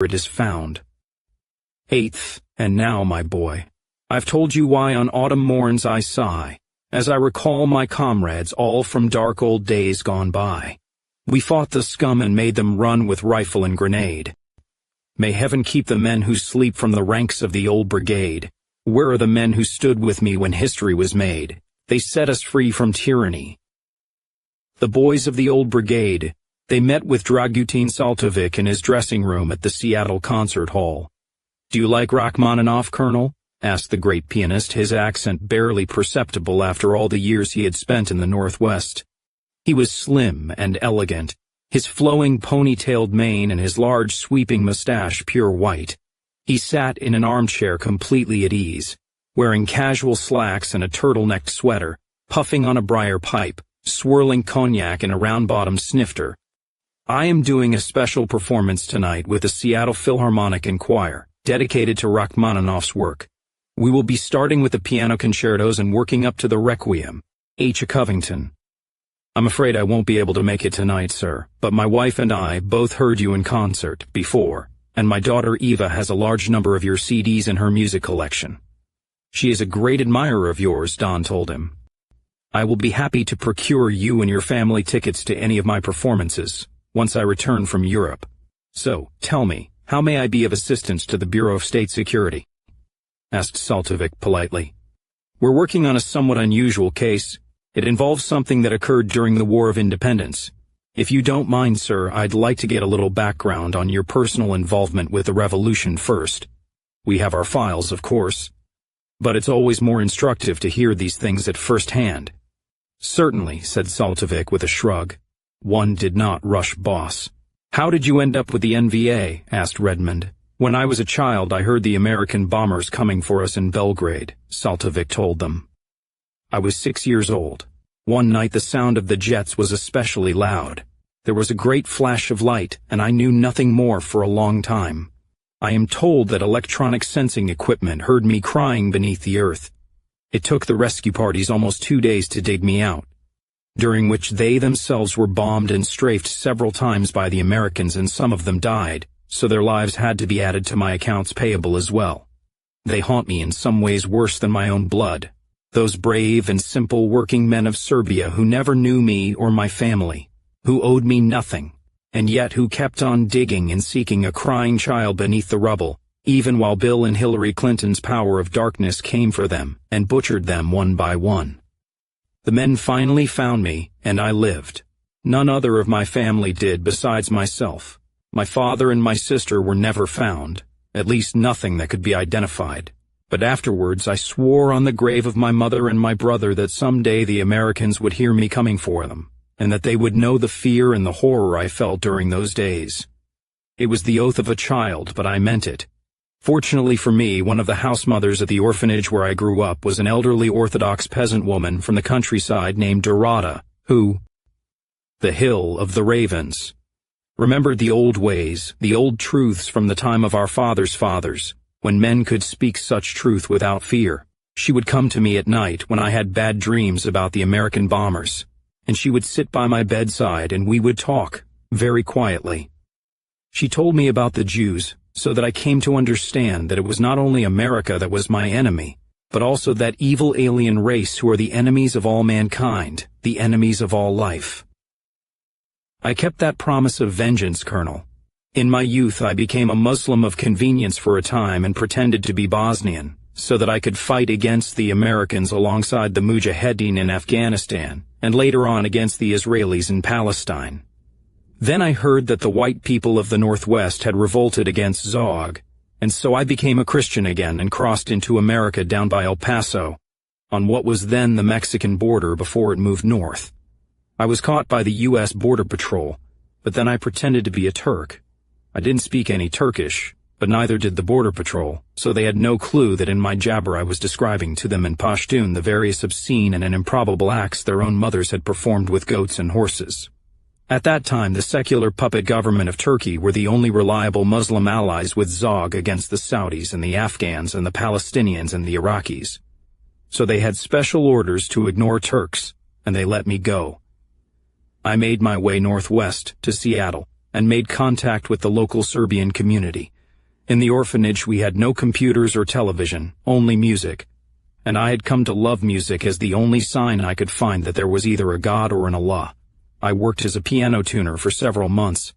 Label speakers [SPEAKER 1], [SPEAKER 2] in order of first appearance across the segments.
[SPEAKER 1] it is found. 8th, and now, my boy, I've told you why on autumn morns I sigh, as I recall my comrades all from dark old days gone by. We fought the scum and made them run with rifle and grenade. May heaven keep the men who sleep from the ranks of the old brigade. Where are the men who stood with me when history was made? They set us free from tyranny. The boys of the old brigade, they met with Dragutin Saltovic in his dressing room at the Seattle Concert Hall. "Do you like Rachmaninoff, Colonel?" asked the great pianist, his accent barely perceptible after all the years he had spent in the Northwest. He was slim and elegant, his flowing ponytailed mane and his large sweeping mustache pure white. He sat in an armchair completely at ease, wearing casual slacks and a turtlenecked sweater, puffing on a briar pipe, swirling cognac in a round-bottomed snifter. "I am doing a special performance tonight with the Seattle Philharmonic and Choir, dedicated to Rachmaninoff's work. We will be starting with the piano concertos and working up to the Requiem, H. Covington. I'm afraid I won't be able to make it tonight, sir, but my wife and I both heard you in concert before, and my daughter Eva has a large number of your CDs in her music collection." "She is a great admirer of yours," Don told him. "I will be happy to procure you and your family tickets to any of my performances, once I return from Europe. So, tell me, how may I be of assistance to the Bureau of State Security?" asked Saltovic politely. "We're working on a somewhat unusual case. It involves something that occurred during the War of Independence. If you don't mind, sir, I'd like to get a little background on your personal involvement with the Revolution first. We have our files, of course, but it's always more instructive to hear these things at first hand." "Certainly," said Saltovic with a shrug. "One did not rush boss." "How did you end up with the NVA?" asked Redmond. "When I was a child, I heard the American bombers coming for us in Belgrade," Saltovic told them. "I was 6 years old. One night the sound of the jets was especially loud. There was a great flash of light, and I knew nothing more for a long time. I am told that electronic sensing equipment heard me crying beneath the earth. It took the rescue parties almost 2 days to dig me out, during which they themselves were bombed and strafed several times by the Americans, and some of them died, so their lives had to be added to my accounts payable as well. They haunt me in some ways worse than my own blood. Those brave and simple working men of Serbia who never knew me or my family, who owed me nothing, and yet who kept on digging and seeking a crying child beneath the rubble, even while Bill and Hillary Clinton's power of darkness came for them and butchered them one by one. The men finally found me, and I lived. None other of my family did besides myself. My father and my sister were never found, at least nothing that could be identified. But afterwards I swore on the grave of my mother and my brother that someday the Americans would hear me coming for them, and that they would know the fear and the horror I felt during those days. It was the oath of a child, but I meant it. Fortunately for me, one of the house mothers at the orphanage where I grew up was an elderly Orthodox peasant woman from the countryside named Dorada, who, the Hill of the Ravens, remembered the old ways, the old truths from the time of our fathers' fathers, when men could speak such truth without fear. She would come to me at night when I had bad dreams about the American bombers, and she would sit by my bedside and we would talk, very quietly. She told me about the Jews, so that I came to understand that it was not only America that was my enemy, but also that evil alien race who are the enemies of all mankind, the enemies of all life. I kept that promise of vengeance, Colonel. In my youth I became a Muslim of convenience for a time and pretended to be Bosnian, so that I could fight against the Americans alongside the Mujahedin in Afghanistan, and later on against the Israelis in Palestine. Then I heard that the white people of the Northwest had revolted against Zog, and so I became a Christian again and crossed into America down by El Paso, on what was then the Mexican border before it moved north. I was caught by the U.S. Border Patrol, but then I pretended to be a Turk. I didn't speak any Turkish, but neither did the Border Patrol, so they had no clue that in my jabber I was describing to them in Pashtun the various obscene and improbable acts their own mothers had performed with goats and horses. At that time, the secular puppet government of Turkey were the only reliable Muslim allies with Zog against the Saudis and the Afghans and the Palestinians and the Iraqis. So they had special orders to ignore Turks, and they let me go. I made my way northwest to Seattle, and made contact with the local Serbian community. In the orphanage we had no computers or television, only music. And I had come to love music as the only sign I could find that there was either a God or an Allah. I worked as a piano tuner for several months.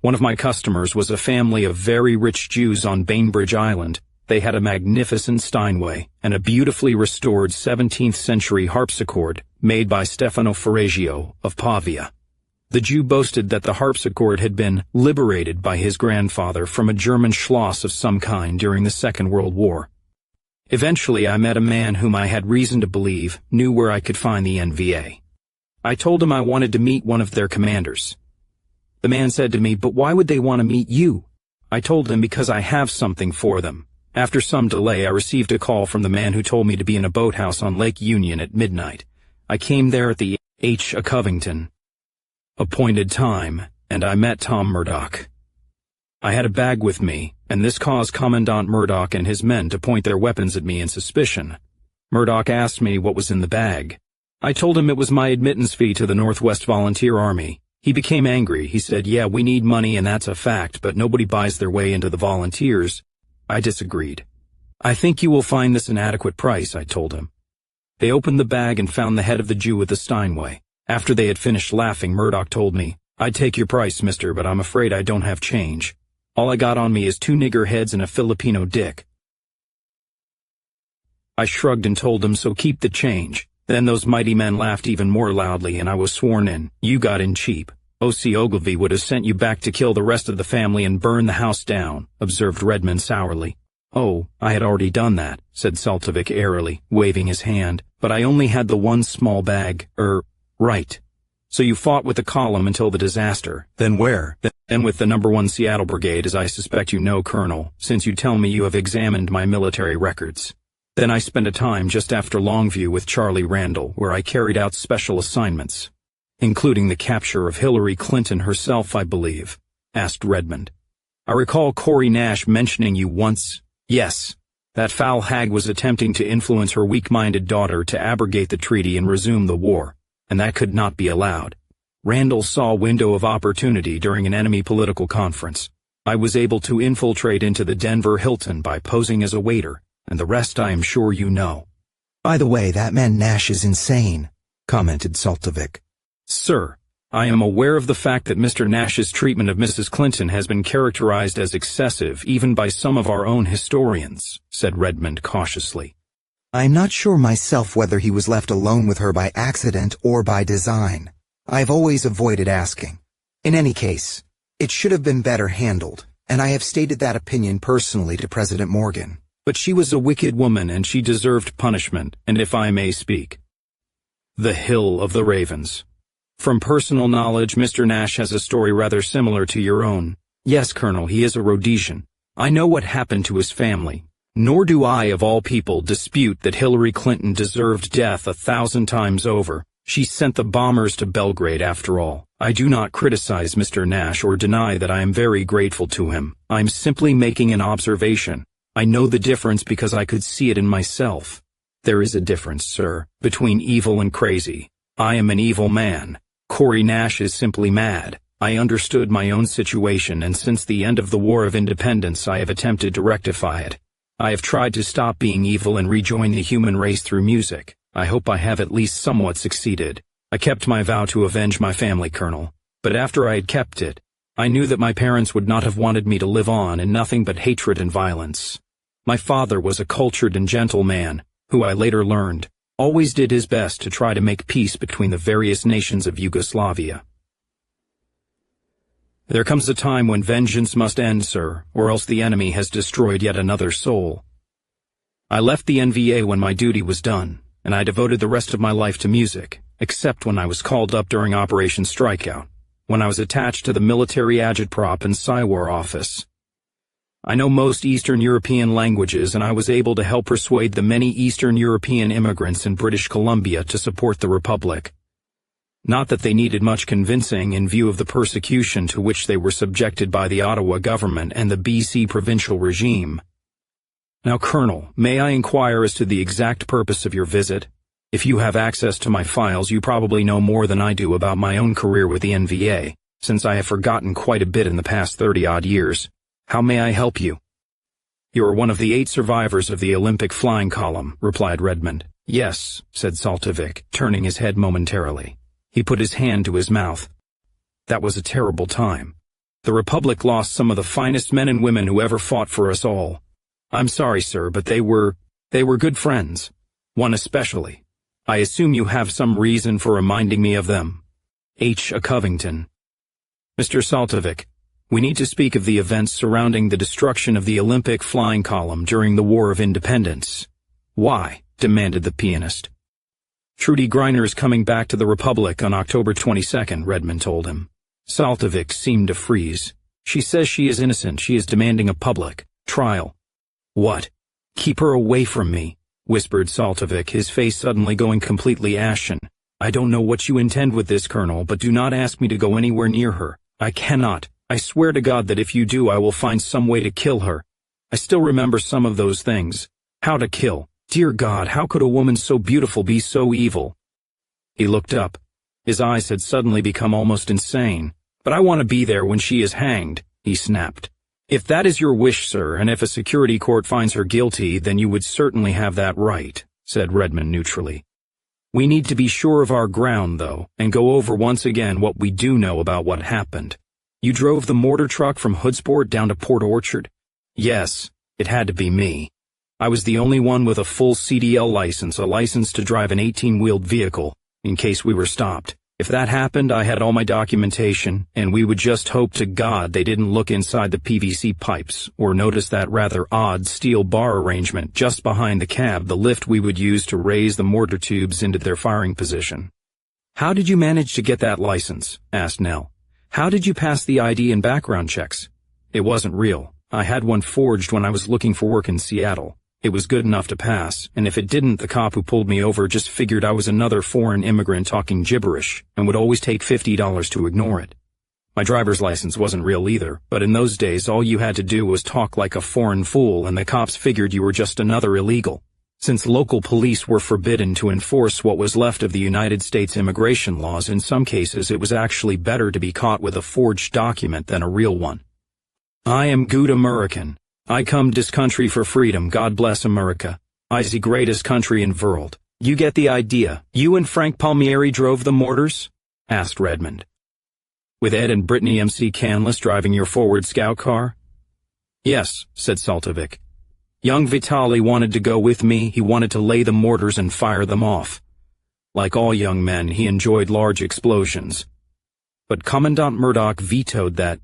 [SPEAKER 1] One of my customers was a family of very rich Jews on Bainbridge Island. They had a magnificent Steinway and a beautifully restored 17th century harpsichord made by Stefano Ferragio of Pavia. The Jew boasted that the harpsichord had been liberated by his grandfather from a German Schloss of some kind during the Second World War. Eventually I met a man whom I had reason to believe knew where I could find the NVA. I told him I wanted to meet one of their commanders. The man said to me, "But why would they want to meet you?" I told him because I have something for them. After some delay I received a call from the man who told me to be in a boathouse on Lake Union at midnight. I came there at the a Covington appointed time, and I met Tom Murdoch. I had a bag with me, and this caused Commandant Murdoch and his men to point their weapons at me in suspicion. Murdoch asked me what was in the bag. I told him it was my admittance fee to the Northwest Volunteer Army. He became angry. He said, "Yeah, we need money and that's a fact, but nobody buys their way into the volunteers." I disagreed. "I think you will find this an adequate price," I told him. They opened the bag and found the head of the Jew with the Steinway. After they had finished laughing, Murdoch told me, "I'd take your price, mister, but I'm afraid I don't have change. All I got on me is 2 nigger heads and a Filipino dick." I shrugged and told him, "So keep the change." Then those mighty men laughed even more loudly and I was sworn in. "You got in cheap. O.C. Ogilvy would have sent you back to kill the rest of the family and burn the house down," observed Redmond sourly. "Oh, I had already done that," said Saltovic airily, waving his hand, "but I only had the one small bag, right. So you fought with the column until the disaster. Then where?" "Then with the No. 1 Seattle Brigade, as I suspect you know, Colonel, since you tell me you have examined my military records. Then I spent a time just after Longview with Charlie Randall, where I carried out special assignments." "Including the capture of Hillary Clinton herself, I believe?" asked Redmond. "I recall Corey Nash mentioning you once." "Yes. That foul hag was attempting to influence her weak-minded daughter to abrogate the treaty and resume the war, and that could not be allowed. Randall saw a window of opportunity during an enemy political conference. I was able to infiltrate into the Denver Hilton by posing as a waiter, and the rest I am sure you know."
[SPEAKER 2] "By the way, that man Nash is insane," commented Saltovic.
[SPEAKER 1] "Sir, I am aware of the fact that Mr. Nash's treatment of Mrs. Clinton has been characterized as excessive even by some of our own historians," said Redmond cautiously.
[SPEAKER 2] "I'm not sure myself whether he was left alone with her by accident or by design. I've always avoided asking. In any case, it should have been better handled, and I have stated that opinion personally to President Morgan."
[SPEAKER 1] "But she was a wicked woman and she deserved punishment, and if I may speak." The Hill of the Ravens. "From personal knowledge, Mr. Nash has a story rather similar to your own." "Yes, Colonel, he is a Rhodesian. I know what happened to his family. Nor do I, of all people, dispute that Hillary Clinton deserved death 1,000 times over. She sent the bombers to Belgrade after all. I do not criticize Mr. Nash or deny that I am very grateful to him. I'm simply making an observation. I know the difference because I could see it in myself. There is a difference, sir, between evil and crazy. I am an evil man. Corey Nash is simply mad. I understood my own situation, and since the end of the War of Independence I have attempted to rectify it. I have tried to stop being evil and rejoin the human race through music. I hope I have at least somewhat succeeded. I kept my vow to avenge my family, Colonel. But after I had kept it, I knew that my parents would not have wanted me to live on in nothing but hatred and violence. My father was a cultured and gentle man, who I later learned always did his best to try to make peace between the various nations of Yugoslavia. There comes a time when vengeance must end, sir, or else the enemy has destroyed yet another soul. I left the NVA when my duty was done, and I devoted the rest of my life to music, except when I was called up during Operation Strikeout, when I was attached to the military agitprop and Psywar office. I know most Eastern European languages, and I was able to help persuade the many Eastern European immigrants in British Columbia to support the Republic. Not that they needed much convincing in view of the persecution to which they were subjected by the Ottawa government and the BC provincial regime. Now, Colonel, may I inquire as to the exact purpose of your visit? If you have access to my files, you probably know more than I do about my own career with the NVA. since I have forgotten quite a bit in the past 30-odd years. How may I help you?" "You are one of the 8 survivors of the Olympic flying column," replied Redmond. "Yes," said Saltovic, turning his head momentarily. He put his hand to his mouth. "That was a terrible time. The Republic lost some of the finest men and women who ever fought for us all. I'm sorry, sir, but they were good friends. One especially. I assume you have some reason for reminding me of them." H. A. Covington. "Mr. Saltovic, we need to speak of the events surrounding the destruction of the Olympic flying column during the War of Independence." "Why?" demanded the pianist. "Trudy Greiner is coming back to the Republic on October 22nd, Redmond told him. Saltovic seemed to freeze. "She says she is innocent. She is demanding a public trial." "What? Keep her away from me," whispered Saltovic, his face suddenly going completely ashen. "I don't know what you intend with this, Colonel, but do not ask me to go anywhere near her. I cannot. I swear to God that if you do, I will find some way to kill her. I still remember some of those things. How to kill. Dear God, how could a woman so beautiful be so evil?" He looked up. His eyes had suddenly become almost insane. "But I want to be there when she is hanged," he snapped. "If that is your wish, sir, and if a security court finds her guilty, then you would certainly have that right," said Redmond neutrally. "We need to be sure of our ground, though, and go over once again what we do know about what happened. You drove the mortar truck from Hoodsport down to Port Orchard?" "Yes, it had to be me. I was the only one with a full CDL license, a license to drive an 18-wheeled vehicle, in case we were stopped. If that happened, I had all my documentation, and we would just hope to God they didn't look inside the PVC pipes, or notice that rather odd steel bar arrangement just behind the cab, the lift we would use to raise the mortar tubes into their firing position." "How did you manage to get that license?" asked Nell. "How did you pass the ID and background checks?" "It wasn't real. I had one forged when I was looking for work in Seattle. It was good enough to pass, and if it didn't, the cop who pulled me over just figured I was another foreign immigrant talking gibberish, and would always take $50 to ignore it. My driver's license wasn't real either, but in those days all you had to do was talk like a foreign fool and the cops figured you were just another illegal. Since local police were forbidden to enforce what was left of the United States immigration laws, in some cases it was actually better to be caught with a forged document than a real one. "I am good American. I come dis country for freedom, God bless America. I the greatest country in world. You get the idea. You and Frank Palmieri drove the mortars?" asked Redmond. "With Ed and Brittany MC Canless driving your forward scout car?" "Yes," said Saltovic. "Young Vitali wanted to go with me. He wanted to lay the mortars and fire them off. Like all young men, he enjoyed large explosions. But Commandant Murdoch vetoed that."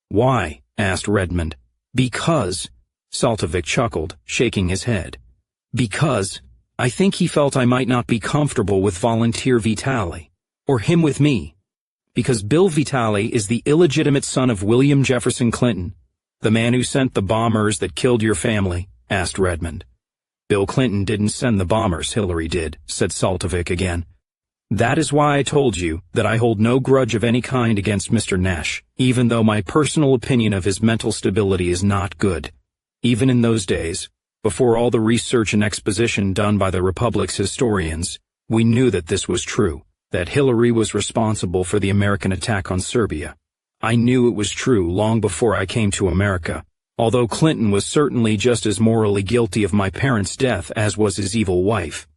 [SPEAKER 1] "Why?" asked Redmond. "Because," Saltovic chuckled, shaking his head, "because I think he felt I might not be comfortable with volunteer Vitali, or him with me. Because Bill Vitali is the illegitimate son of William Jefferson Clinton, the man who sent the bombers that killed your family," asked Redmond. "Bill Clinton didn't send the bombers, Hillary did," said Saltovic again. "That is why I told you that I hold no grudge of any kind against Mr. Nash, even though my personal opinion of his mental stability is not good. Even in those days, before all the research and exposition done by the Republic's historians, we knew that this was true, that Hillary was responsible for the American attack on Serbia. I knew it was true long before I came to America, although Clinton was certainly just as morally guilty of my parents' death as was his evil wife.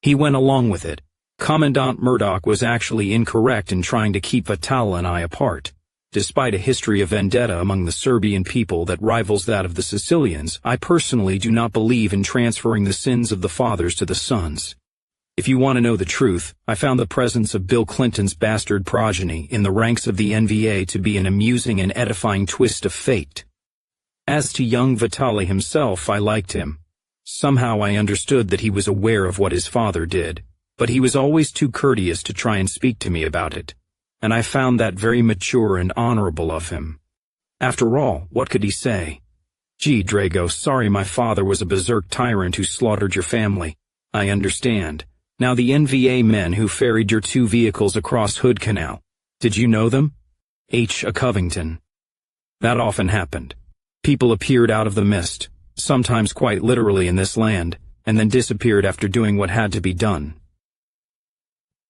[SPEAKER 1] He went along with it. Commandant Murdoch was actually incorrect in trying to keep Vitali and I apart. Despite a history of vendetta among the Serbian people that rivals that of the Sicilians, I personally do not believe in transferring the sins of the fathers to the sons. If you want to know the truth, I found the presence of Bill Clinton's bastard progeny in the ranks of the NVA to be an amusing and edifying twist of fate. As to young Vitali himself, I liked him. Somehow I understood that he was aware of what his father did, but he was always too courteous to try and speak to me about it, and I found that very mature and honorable of him. After all, what could he say? Gee, Drago, sorry my father was a berserk tyrant who slaughtered your family. I understand. Now the NVA men who ferried your 2 vehicles across Hood Canal, did you know them? H. A. Covington. That often happened. People appeared out of the mist, sometimes quite literally in this land, and then disappeared after doing what had to be done.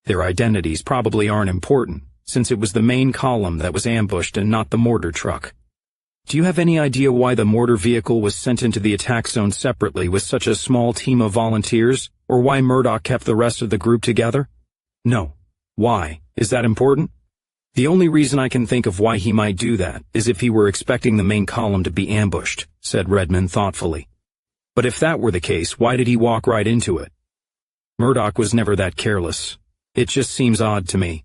[SPEAKER 1] Their identities probably aren't important, since it was the main column that was ambushed and not the mortar truck. Do you have any idea why the mortar vehicle was sent into the attack zone separately with such a small team of volunteers, or why Murdoch kept the rest of the group together? No. Why? Is that important? The only reason I can think of why he might do that is if he were expecting the main column to be ambushed, said Redmond thoughtfully. But if that were the case, why did he walk right into it? Murdoch was never that careless. It just seems odd to me.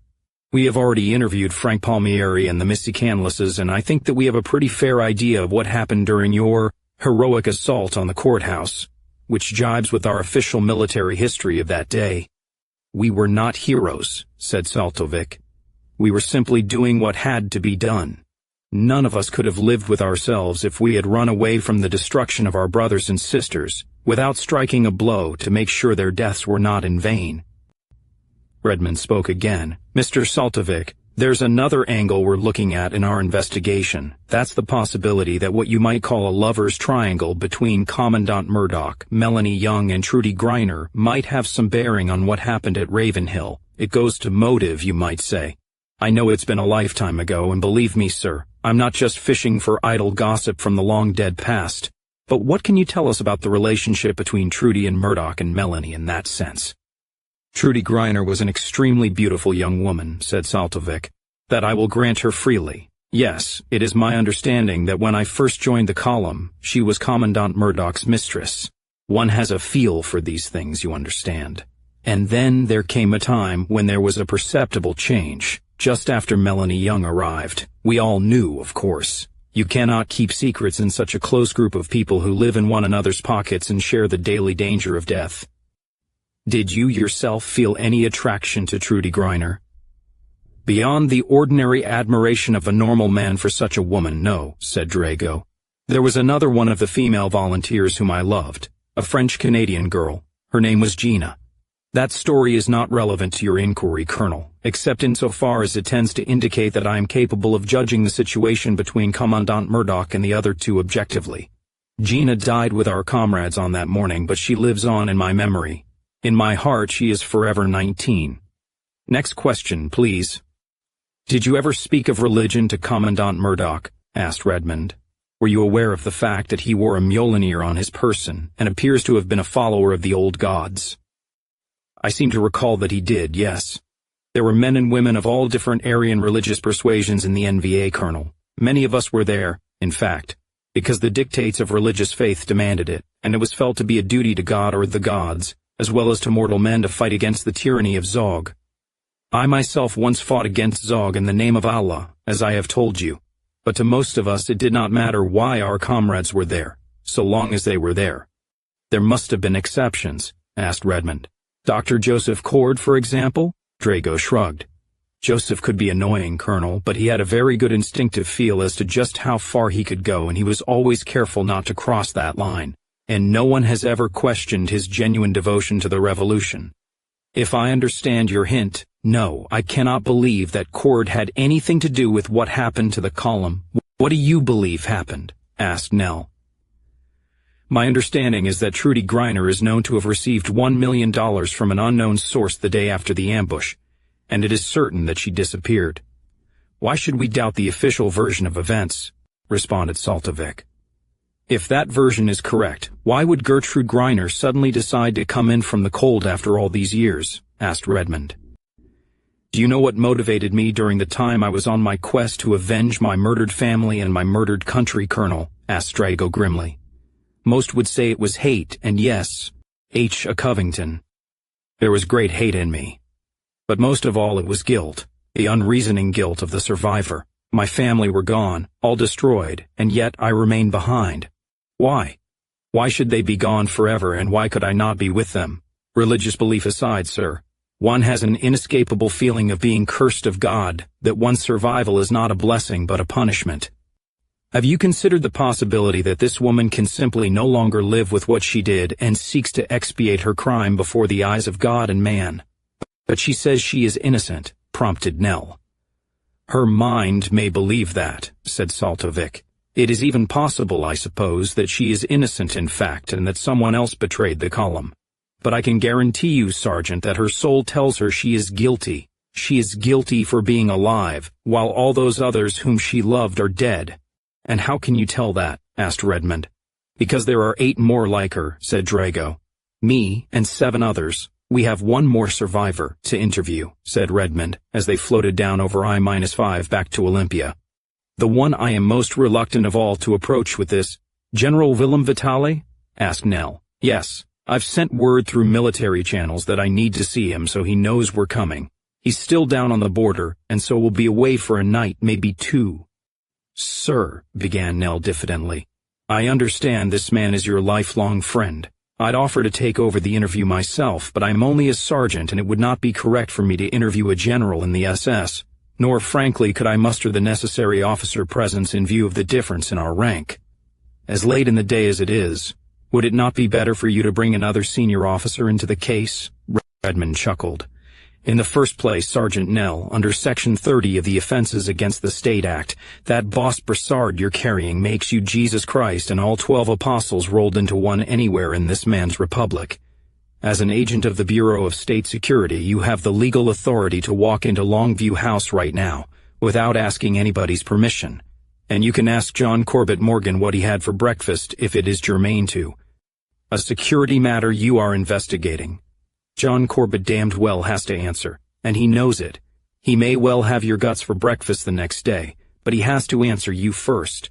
[SPEAKER 1] We have already interviewed Frank Palmieri and the Missy Canlises, and I think that we have a pretty fair idea of what happened during your heroic assault on the courthouse, which jibes with our official military history of that day. We were not heroes, said Saltovic. We were simply doing what had to be done. None of us could have lived with ourselves if we had run away from the destruction of our brothers and sisters without striking a blow to make sure their deaths were not in vain. Redmond spoke again. Mr. Saltovic, there's another angle we're looking at in our investigation. That's the possibility that what you might call a lover's triangle between Commandant Murdoch, Melanie Young, and Trudy Greiner might have some bearing on what happened at Ravenhill. It goes to motive, you might say. I know it's been a lifetime ago, and believe me, sir, I'm not just fishing for idle gossip from the long-dead past. But what can you tell us about the relationship between Trudy and Murdoch and Melanie in that sense? Trudy Greiner was an extremely beautiful young woman, said Saltovic. That I will grant her freely. Yes, it is my understanding that when I first joined the column, she was Commandant Murdoch's mistress. One has a feel for these things, you understand. And then there came a time when there was a perceptible change, just after Melanie Young arrived. We all knew, of course. You cannot keep secrets in such a close group of people who live in one another's pockets and share the daily danger of death. Did you yourself feel any attraction to Trudy Greiner? Beyond the ordinary admiration of a normal man for such a woman, no, said Drago. There was another one of the female volunteers whom I loved, a French-Canadian girl. Her name was Gina. That story is not relevant to your inquiry, Colonel, except insofar as it tends to indicate that I am capable of judging the situation between Commandant Murdoch and the other two objectively. Gina died with our comrades on that morning, but she lives on in my memory. In my heart, she is forever 19. Next question, please. Did you ever speak of religion to Commandant Murdoch? Asked Redmond. Were you aware of the fact that he wore a Mjolnir on his person and appears to have been a follower of the old gods? I seem to recall that he did, yes. There were men and women of all different Aryan religious persuasions in the NVA, Colonel. Many of us were there, in fact, because the dictates of religious faith demanded it, and it was felt to be a duty to God or the gods, as well as to mortal men to fight against the tyranny of Zog. I myself once fought against Zog in the name of Allah, as I have told you, but to most of us it did not matter why our comrades were there, so long as they were there. There must have been exceptions, asked Redmond. Dr. Joseph Cord, for example? Drago shrugged. Joseph could be annoying, Colonel, but he had a very good instinctive feel as to just how far he could go, and he was always careful not to cross that line. And no one has ever questioned his genuine devotion to the revolution. If I understand your hint, no, I cannot believe that Cord had anything to do with what happened to the column. What do you believe happened? Asked Nell. My understanding is that Trudy Greiner is known to have received $1 million from an unknown source the day after the ambush, and it is certain that she disappeared. Why should we doubt the official version of events? Responded Saltovic. If that version is correct, why would Gertrude Greiner suddenly decide to come in from the cold after all these years? Asked Redmond. Do you know what motivated me during the time I was on my quest to avenge my murdered family and my murdered country, Colonel? Asked Drago grimly. Most would say it was hate, and yes, H. A. Covington. There was great hate in me. But most of all it was guilt, the unreasoning guilt of the survivor. My family were gone, all destroyed, and yet I remained behind. Why? Why should they be gone forever, and why could I not be with them? Religious belief aside, sir, one has an inescapable feeling of being cursed of God, that one's survival is not a blessing but a punishment. Have you considered the possibility that this woman can simply no longer live with what she did and seeks to expiate her crime before the eyes of God and man? But she says she is innocent, prompted Nell. Her mind may believe that, said Saltovic. It is even possible, I suppose, that she is innocent in fact and that someone else betrayed the column. But I can guarantee you, Sergeant, that her soul tells her she is guilty, She is guilty for being alive, while all those others whom she loved are dead. And how can you tell that? Asked Redmond. Because there are 8 more like her, said Drago. Me and 7 others. We have 1 more survivor to interview, said Redmond, as they floated down over I-5 back to Olympia. The one I am most reluctant of all to approach with this, General Willem Vitale? Asked Nell. Yes, I've sent word through military channels that I need to see him so he knows we're coming. He's still down on the border, and so will be away for a night, maybe 2. Sir, began Nell diffidently, I understand this man is your lifelong friend. I'd offer to take over the interview myself, but I'm only a sergeant and it would not be correct for me to interview a general in the SS, nor frankly could I muster the necessary officer presence in view of the difference in our rank. As late in the day as it is, would it not be better for you to bring another senior officer into the case? Redmond chuckled. In the first place, Sergeant Nell, under Section 30 of the Offenses Against the State Act, that boss brassard you're carrying makes you Jesus Christ and all 12 apostles rolled into one anywhere in this man's republic. As an agent of the Bureau of State Security, you have the legal authority to walk into Longview House right now, without asking anybody's permission. And you can ask John Corbett Morgan what he had for breakfast if it is germane to a security matter you are investigating. John Corbett damned well has to answer, and he knows it. He may well have your guts for breakfast the next day, but he has to answer you first.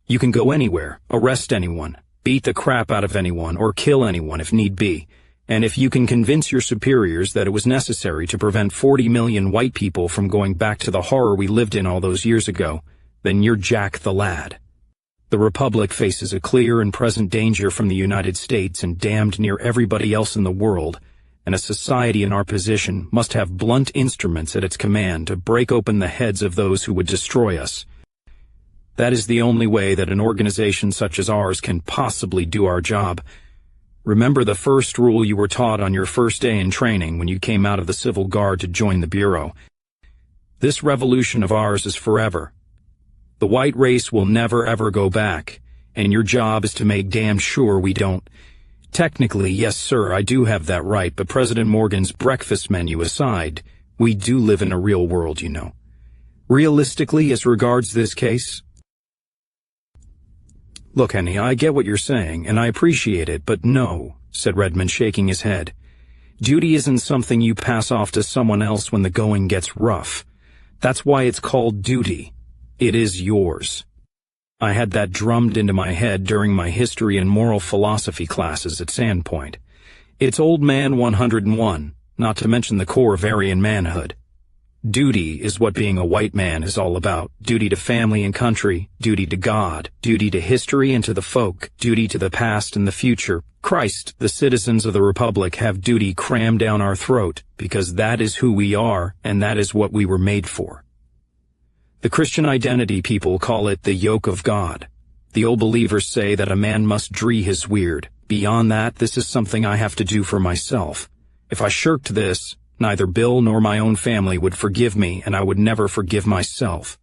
[SPEAKER 1] You can go anywhere, arrest anyone, beat the crap out of anyone, or kill anyone if need be, and if you can convince your superiors that it was necessary to prevent 40 million white people from going back to the horror we lived in all those years ago, then you're Jack the Lad. The Republic faces a clear and present danger from the United States and damned near everybody else in the world, and a society in our position must have blunt instruments at its command to break open the heads of those who would destroy us. That is the only way that an organization such as ours can possibly do our job. Remember the first rule you were taught on your first day in training when you came out of the Civil Guard to join the Bureau. This revolution of ours is forever. The white race will never ever go back, and your job is to make damn sure we don't. Technically, yes sir, I do have that right, but President Morgan's breakfast menu aside, we do live in a real world, you know. Realistically, as regards this case? Look, Hennie, I get what you're saying, and I appreciate it, but no, said Redmond, shaking his head. Duty isn't something you pass off to someone else when the going gets rough. That's why it's called duty. It is yours. I had that drummed into my head during my history and moral philosophy classes at Sandpoint. It's Old Man 101, not to mention the core of Aryan manhood. Duty is what being a white man is all about. Duty to family and country, duty to God, duty to history and to the folk, duty to the past and the future. Christ, the citizens of the Republic have duty crammed down our throat, because that is who we are and that is what we were made for. The Christian identity people call it the yoke of God. The old believers say that a man must dree his weird. Beyond that, this is something I have to do for myself. If I shirked this, neither Bill nor my own family would forgive me, and I would never forgive myself.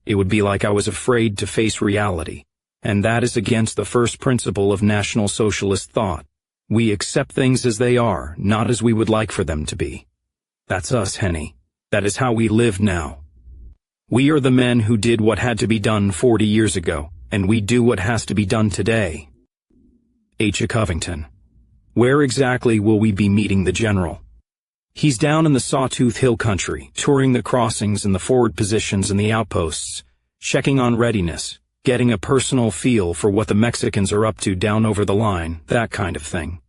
[SPEAKER 1] It would be like I was afraid to face reality. And that is against the first principle of National Socialist thought. We accept things as they are, not as we would like for them to be. That's us, Hennie. That is how we live now. We are the men who did what had to be done 40 years ago, and we do what has to be done today. H. Covington. Where exactly will we be meeting the general? He's down in the Sawtooth Hill country, touring the crossings and the forward positions and the outposts, checking on readiness, getting a personal feel for what the Mexicans are up to down over the line, that kind of thing.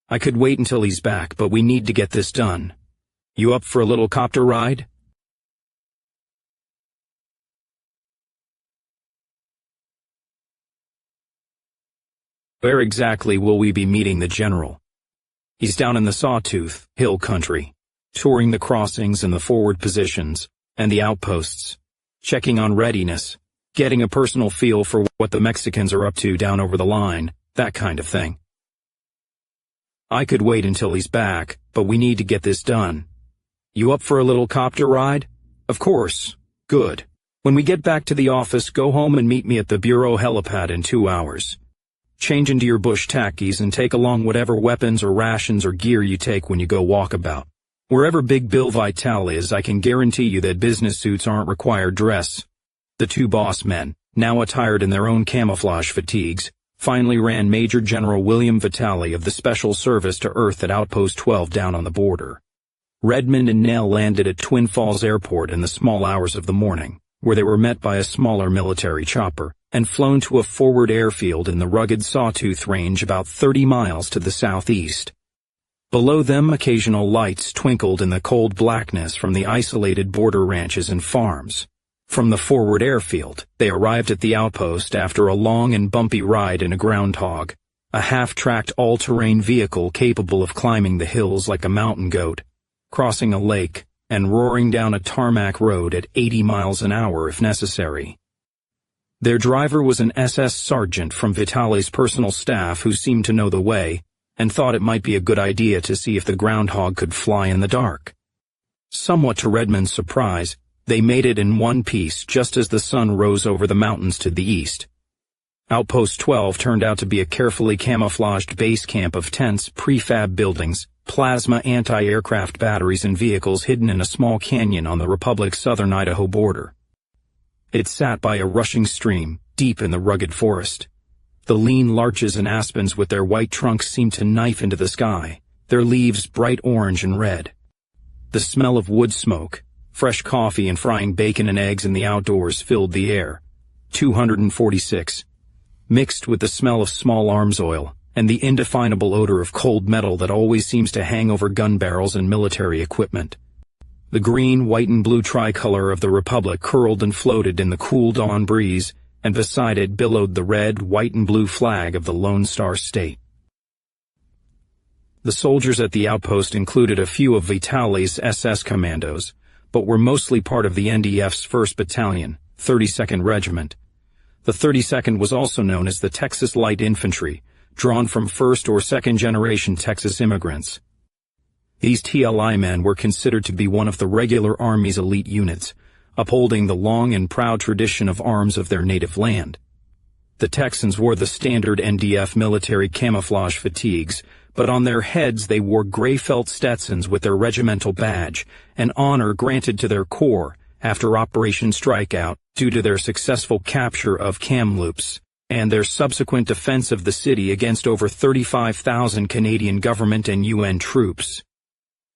[SPEAKER 1] I could wait until he's back, but we need to get this done. You up for a little copter ride? Where exactly will we be meeting the general? He's down in the Sawtooth Hill country, touring the crossings and the forward positions and the outposts, checking on readiness, getting a personal feel for what the Mexicans are up to down over the line, that kind of thing. I could wait until he's back, but we need to get this done. You up for a little copter ride? Of course. Good. When we get back to the office, go home and meet me at the Bureau helipad in 2 hours. Change into your bush tackies and take along whatever weapons or rations or gear you take when you go walkabout. Wherever Big Bill Vitale is, I can guarantee you that business suits aren't required dress. The two boss men, now attired in their own camouflage fatigues, finally ran Major General William Vitale of the Special Service to Earth at Outpost 12 down on the border. Redmond and Nell landed at Twin Falls Airport in the small hours of the morning, where they were met by a smaller military chopper, and flown to a forward airfield in the rugged Sawtooth Range about 30 miles to the southeast. Below them, occasional lights twinkled in the cold blackness from the isolated border ranches and farms. From the forward airfield, they arrived at the outpost after a long and bumpy ride in a groundhog, a half-tracked all-terrain vehicle capable of climbing the hills like a mountain goat, crossing a lake, and roaring down a tarmac road at 80 miles an hour if necessary. Their driver was an SS sergeant from Vitale's personal staff who seemed to know the way, and thought it might be a good idea to see if the groundhog could fly in the dark. Somewhat to Redmond's surprise, they made it in one piece just as the sun rose over the mountains to the east. Outpost 12 turned out to be a carefully camouflaged base camp of tents, prefab buildings, plasma anti-aircraft batteries and vehicles hidden in a small canyon on the Republic's southern Idaho border. It sat by a rushing stream, deep in the rugged forest. The lean larches and aspens with their white trunks seemed to knife into the sky, their leaves bright orange and red. The smell of wood smoke, fresh coffee and frying bacon and eggs in the outdoors filled the air. 246. Mixed with the smell of small arms oil and the indefinable odor of cold metal that always seems to hang over gun barrels and military equipment. The green, white, and blue tricolor of the Republic curled and floated in the cool dawn breeze, and beside it billowed the red, white, and blue flag of the Lone Star State. The soldiers at the outpost included a few of Vitale's SS commandos, but were mostly part of the NDF's 1st Battalion, 32nd Regiment. The 32nd was also known as the Texas Light Infantry, drawn from 1st or 2nd generation Texas immigrants. These TLI men were considered to be one of the regular Army's elite units, upholding the long and proud tradition of arms of their native land. The Texans wore the standard NDF military camouflage fatigues, but on their heads they wore gray felt Stetsons with their regimental badge, an honor granted to their corps after Operation Strikeout due to their successful capture of Kamloops and their subsequent defense of the city against over 35,000 Canadian government and UN troops.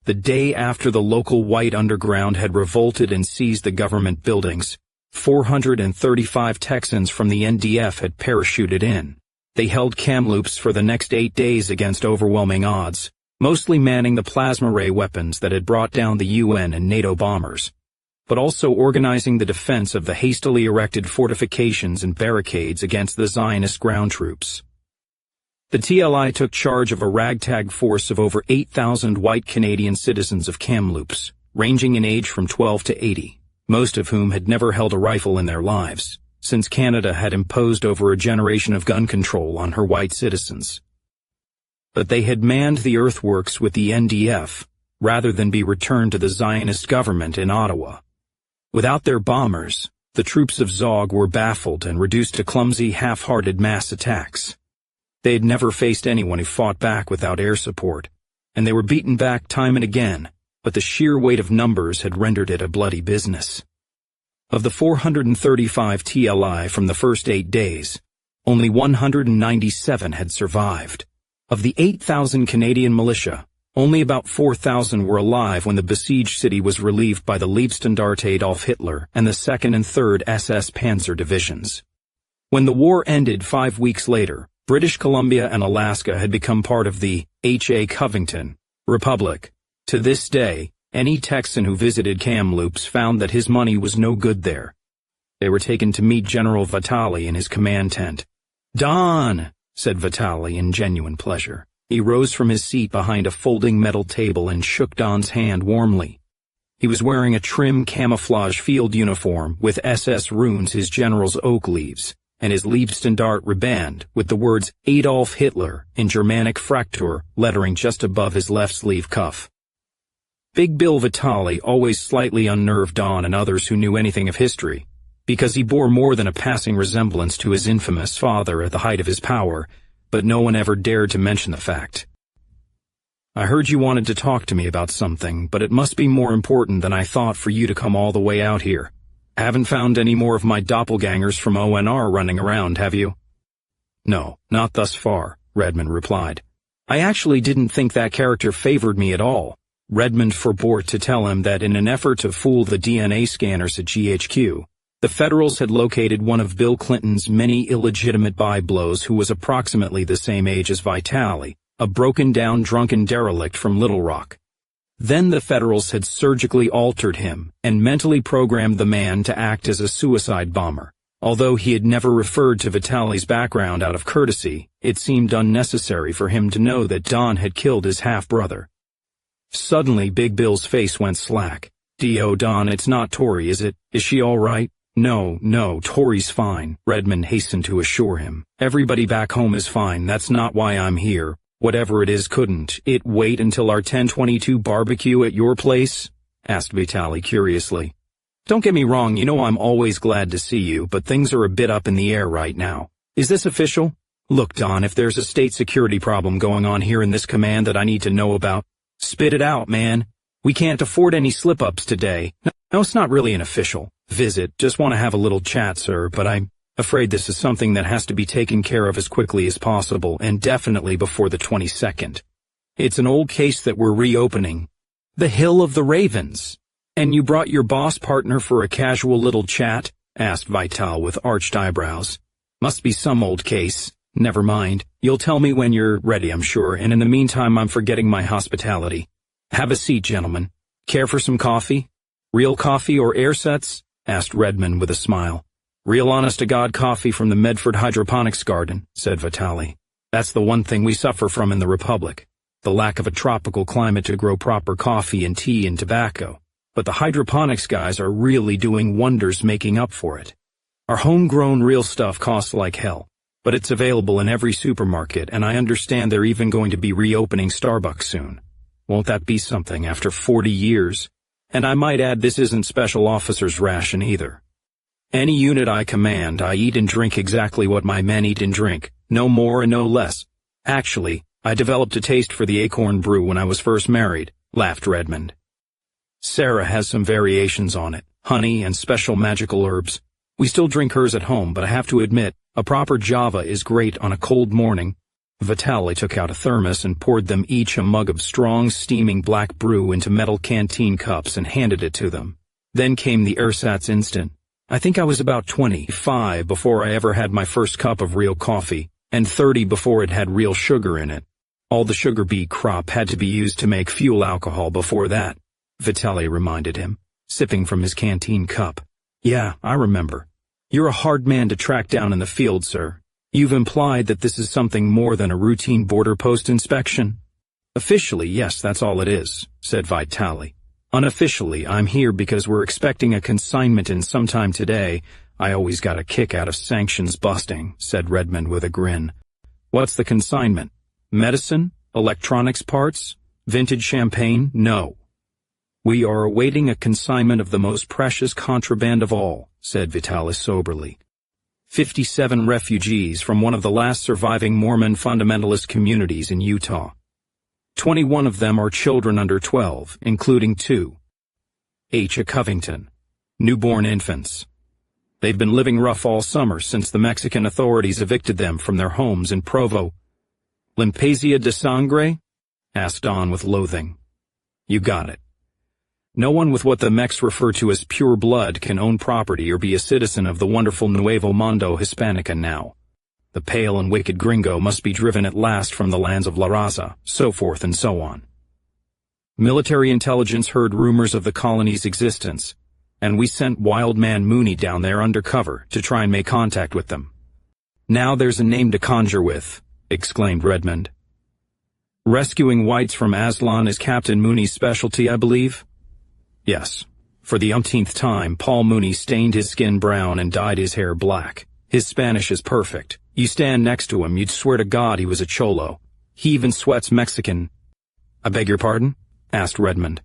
[SPEAKER 1] The day after the local white underground had revolted and seized the government buildings, 435 Texans from the NDF had parachuted in. They held Kamloops for the next 8 days against overwhelming odds, mostly manning the plasma ray weapons that had brought down the UN and NATO bombers, but also organizing the defense of the hastily erected fortifications and barricades against the Zionist ground troops. The TLI took charge of a ragtag force of over 8,000 white Canadian citizens of Kamloops, ranging in age from 12 to 80, most of whom had never held a rifle in their lives, since Canada had imposed over a generation of gun control on her white citizens. But they had manned the earthworks with the NDF, rather than be returned to the Zionist government in Ottawa. Without their bombers, the troops of Zog were baffled and reduced to clumsy, half-hearted mass attacks. They had never faced anyone who fought back without air support, and they were beaten back time and again, but the sheer weight of numbers had rendered it a bloody business. Of the 435 TLI from the first 8 days, only 197 had survived. Of the 8,000 Canadian militia, only about 4,000 were alive when the besieged city was relieved by the Leibstandarte Adolf Hitler and the 2nd and 3rd SS Panzer Divisions. When the war ended 5 weeks later, British Columbia and Alaska had become part of the H.A. Covington Republic. To this day, any Texan who visited Kamloops found that his money was no good there. They were taken to meet General Vitale in his command tent. "Don," said Vitale in genuine pleasure. He rose from his seat behind a folding metal table and shook Don's hand warmly. He was wearing a trim camouflage field uniform with SS runes his general's oak leaves, and his Leibstandarte riband with the words Adolf Hitler in Germanic Fraktur lettering just above his left sleeve cuff. Big Bill Vitale always slightly unnerved Don and others who knew anything of history, because he bore more than a passing resemblance to his infamous father at the height of his power, but no one ever dared to mention the fact. I heard you wanted to talk to me about something, but it must be more important than I thought for you to come all the way out here. Haven't found any more of my doppelgangers from ONR running around, have you? No, not thus far, Redmond replied. I actually didn't think that character favored me at all. Redmond forbore to tell him that in an effort to fool the DNA scanners at GHQ, the Federals had located one of Bill Clinton's many illegitimate byblows who was approximately the same age as Vitali, a broken-down drunken derelict from Little Rock. Then the Federals had surgically altered him and mentally programmed the man to act as a suicide bomber. Although he had never referred to Vitali's background out of courtesy, it seemed unnecessary for him to know that Don had killed his half-brother. Suddenly Big Bill's face went slack. "D.O. Don, it's not Tori, is it? Is she all right?" No, Tori's fine," Redmond hastened to assure him. "Everybody back home is fine, that's not why I'm here. Whatever it is, couldn't it wait until our 10/22 barbecue at your place?" asked Vitali curiously. "Don't get me wrong, you know I'm always glad to see you, but things are a bit up in the air right now. Is this official? Look, Don, if there's a state security problem going on here in this command that I need to know about, spit it out, man. We can't afford any slip-ups today. No, it's not really an official visit, just want to have a little chat, sir, but I'm afraid this is something that has to be taken care of as quickly as possible, and definitely before the 22nd. It's an old case that we're reopening. The Hill of the Ravens. And you brought your boss partner for a casual little chat?" asked Vital with arched eyebrows. "Must be some old case. Never mind. You'll tell me when you're ready, I'm sure, and in the meantime I'm forgetting my hospitality. Have a seat, gentlemen. Care for some coffee? Real coffee or airsets?" asked Redmond with a smile. "Real honest-to-God coffee from the Medford Hydroponics Garden," said Vitali. "That's the one thing we suffer from in the Republic, the lack of a tropical climate to grow proper coffee and tea and tobacco. But the hydroponics guys are really doing wonders making up for it. Our homegrown real stuff costs like hell, but it's available in every supermarket, and I understand they're even going to be reopening Starbucks soon. Won't that be something after 40 years? And I might add this isn't special officer's ration either. Any unit I command, I eat and drink exactly what my men eat and drink, no more and no less. Actually, I developed a taste for the acorn brew when I was first married," laughed Redmond. "Sarah has some variations on it, honey and special magical herbs. We still drink hers at home, but I have to admit, a proper Java is great on a cold morning." Vitali took out a thermos and poured them each a mug of strong, steaming black brew into metal canteen cups and handed it to them. Then came the ersatz instant. I think I was about 25 before I ever had my first cup of real coffee, and 30 before it had real sugar in it. All the sugar beet crop had to be used to make fuel alcohol before that, Vitali reminded him, sipping from his canteen cup. "Yeah, I remember. You're a hard man to track down in the field, sir. You've implied that this is something more than a routine border post inspection?" "Officially, yes, that's all it is," said Vitali. "Unofficially, I'm here because we're expecting a consignment in sometime today. I always got a kick out of sanctions busting," said Redmond with a grin. "What's the consignment? Medicine? Electronics parts? Vintage champagne? No. We are awaiting a consignment of the most precious contraband of all," said Vitalis soberly. 57 refugees from one of the last surviving Mormon fundamentalist communities in Utah. 21 of them are children under 12, including 2. H. Covington. Newborn infants. They've been living rough all summer since the Mexican authorities evicted them from their homes in Provo. "Limpieza de sangre?" asked Don with loathing. "You got it. No one with what the Mex refer to as pure blood can own property or be a citizen of the wonderful Nuevo Mundo Hispanica now. The pale and wicked gringo must be driven at last from the lands of La Raza," so forth and so on. "Military intelligence heard rumors of the colony's existence, and we sent Wild Man Mooney down there undercover to try and make contact with them. Now there's a name to conjure with," exclaimed Redmond. "Rescuing whites from Aslan is Captain Mooney's specialty, I believe?" "Yes. For the umpteenth time, Paul Mooney stained his skin brown and dyed his hair black. His Spanish is perfect. You stand next to him, you'd swear to God he was a cholo. He even sweats Mexican." "I beg your pardon?" asked Redmond.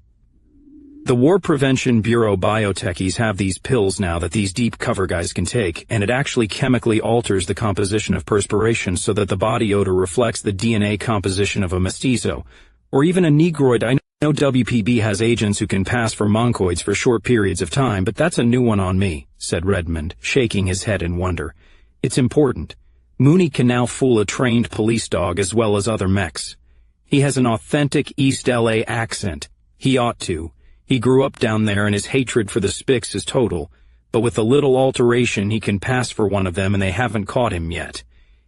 [SPEAKER 1] "The War Prevention Bureau biotechies have these pills now that these deep cover guys can take, and it actually chemically alters the composition of perspiration so that the body odor reflects the DNA composition of a mestizo, Or even a negroid. I know WPB has agents who can pass for moncoids for short periods of time, but that's a new one on me, said Redmond, shaking his head in wonder. It's important. Mooney can now fool a trained police dog as well as other mechs. He has an authentic East LA accent. He ought to. He grew up down there and his hatred for the Spics is total, but with a little alteration he can pass for one of them and they haven't caught him yet.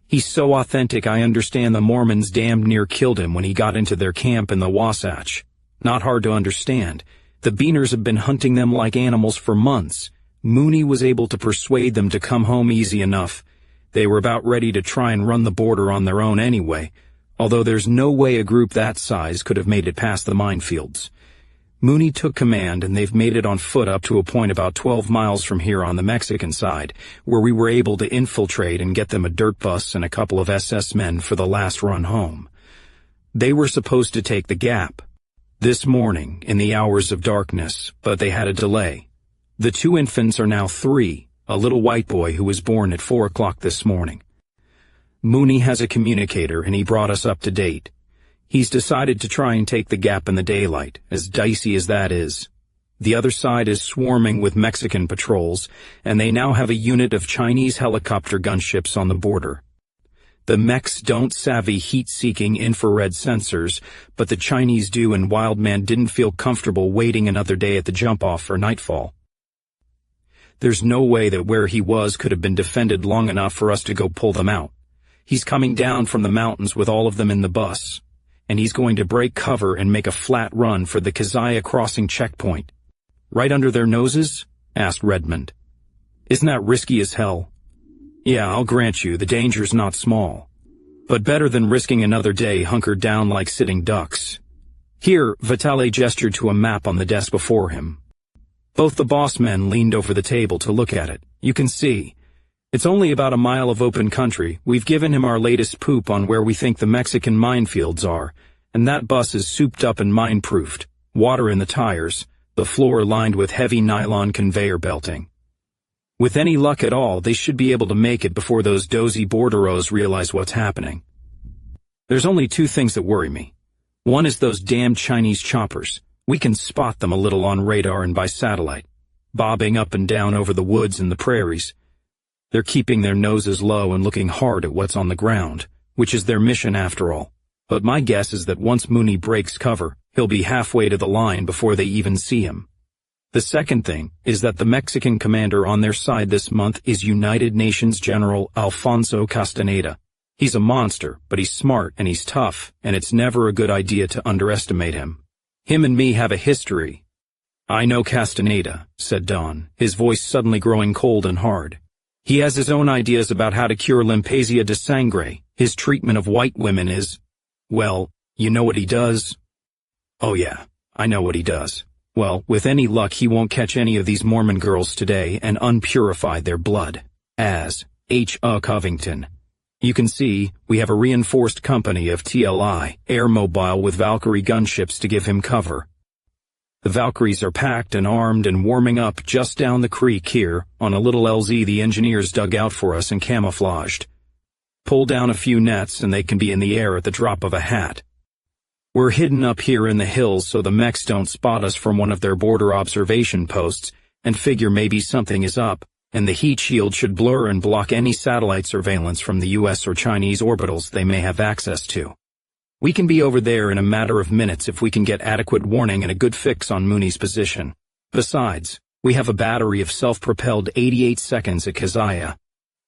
[SPEAKER 1] He's so authentic I understand the Mormons damned near killed him when he got into their camp in the Wasatch. Not hard to understand. The Beaners have been hunting them like animals for months. Mooney was able to persuade them to come home easy enough. They were about ready to try and run the border on their own anyway, although there's no way a group that size could have made it past the minefields. Mooney took command and they've made it on foot up to a point about 12 miles from here on the Mexican side, where we were able to infiltrate and get them a dirt bus and a couple of SS men for the last run home. They were supposed to take the Gap this morning in the hours of darkness, but they had a delay. The 2 infants are now 3, a little white boy who was born at 4 o'clock this morning. Mooney has a communicator and he brought us up to date. He's decided to try and take the Gap in the daylight, as dicey as that is. The other side is swarming with Mexican patrols, and they now have a unit of Chinese helicopter gunships on the border. The mechs don't savvy heat-seeking infrared sensors, but the Chinese do, and Wildman didn't feel comfortable waiting another day at the jump-off for nightfall. There's no way that where he was could have been defended long enough for us to go pull them out. He's coming down from the mountains with all of them in the bus, and he's going to break cover and make a flat run for the Keziah crossing checkpoint. Right under their noses? Asked Redmond. Isn't that risky as hell? Yeah, I'll grant you, the danger's not small. But better than risking another day hunkered down like sitting ducks. Here, Vitale gestured to a map on the desk before him. Both the boss men leaned over the table to look at it. You can see. It's only about a mile of open country. We've given him our latest poop on where we think the Mexican minefields are, and that bus is souped up and mine-proofed. Water in the tires, the floor lined with heavy nylon conveyor belting. With any luck at all, they should be able to make it before those dozy bordereaux realize what's happening. There's only 2 things that worry me. One is those damned Chinese choppers. We can spot them a little on radar and by satellite, bobbing up and down over the woods and the prairies. They're keeping their noses low and looking hard at what's on the ground, which is their mission after all. But my guess is that once Mooney breaks cover, he'll be halfway to the line before they even see him. The second thing is that the Mexican commander on their side this month is United Nations General Alfonso Castaneda. He's a monster, but he's smart and he's tough, and it's never a good idea to underestimate him. Him and me have a history. I know Castaneda, said Don, his voice suddenly growing cold and hard. He has his own ideas about how to cure limpecia de sangre. His treatment of white women is, well, you know what he does? Oh yeah, I know what he does. Well, with any luck he won't catch any of these Mormon girls today and unpurify their blood. As H. Covington. You can see, we have a reinforced company of TLI, air mobile with Valkyrie gunships to give him cover. The Valkyries are packed and armed and warming up just down the creek here, on a little LZ the engineers dug out for us and camouflaged. Pull down a few nets and they can be in the air at the drop of a hat. We're hidden up here in the hills so the mechs don't spot us from one of their border observation posts and figure maybe something is up, and the heat shield should blur and block any satellite surveillance from the US or Chinese orbitals they may have access to. We can be over there in a matter of minutes if we can get adequate warning and a good fix on Mooney's position. Besides, we have a battery of self-propelled 88 seconds at Keziah.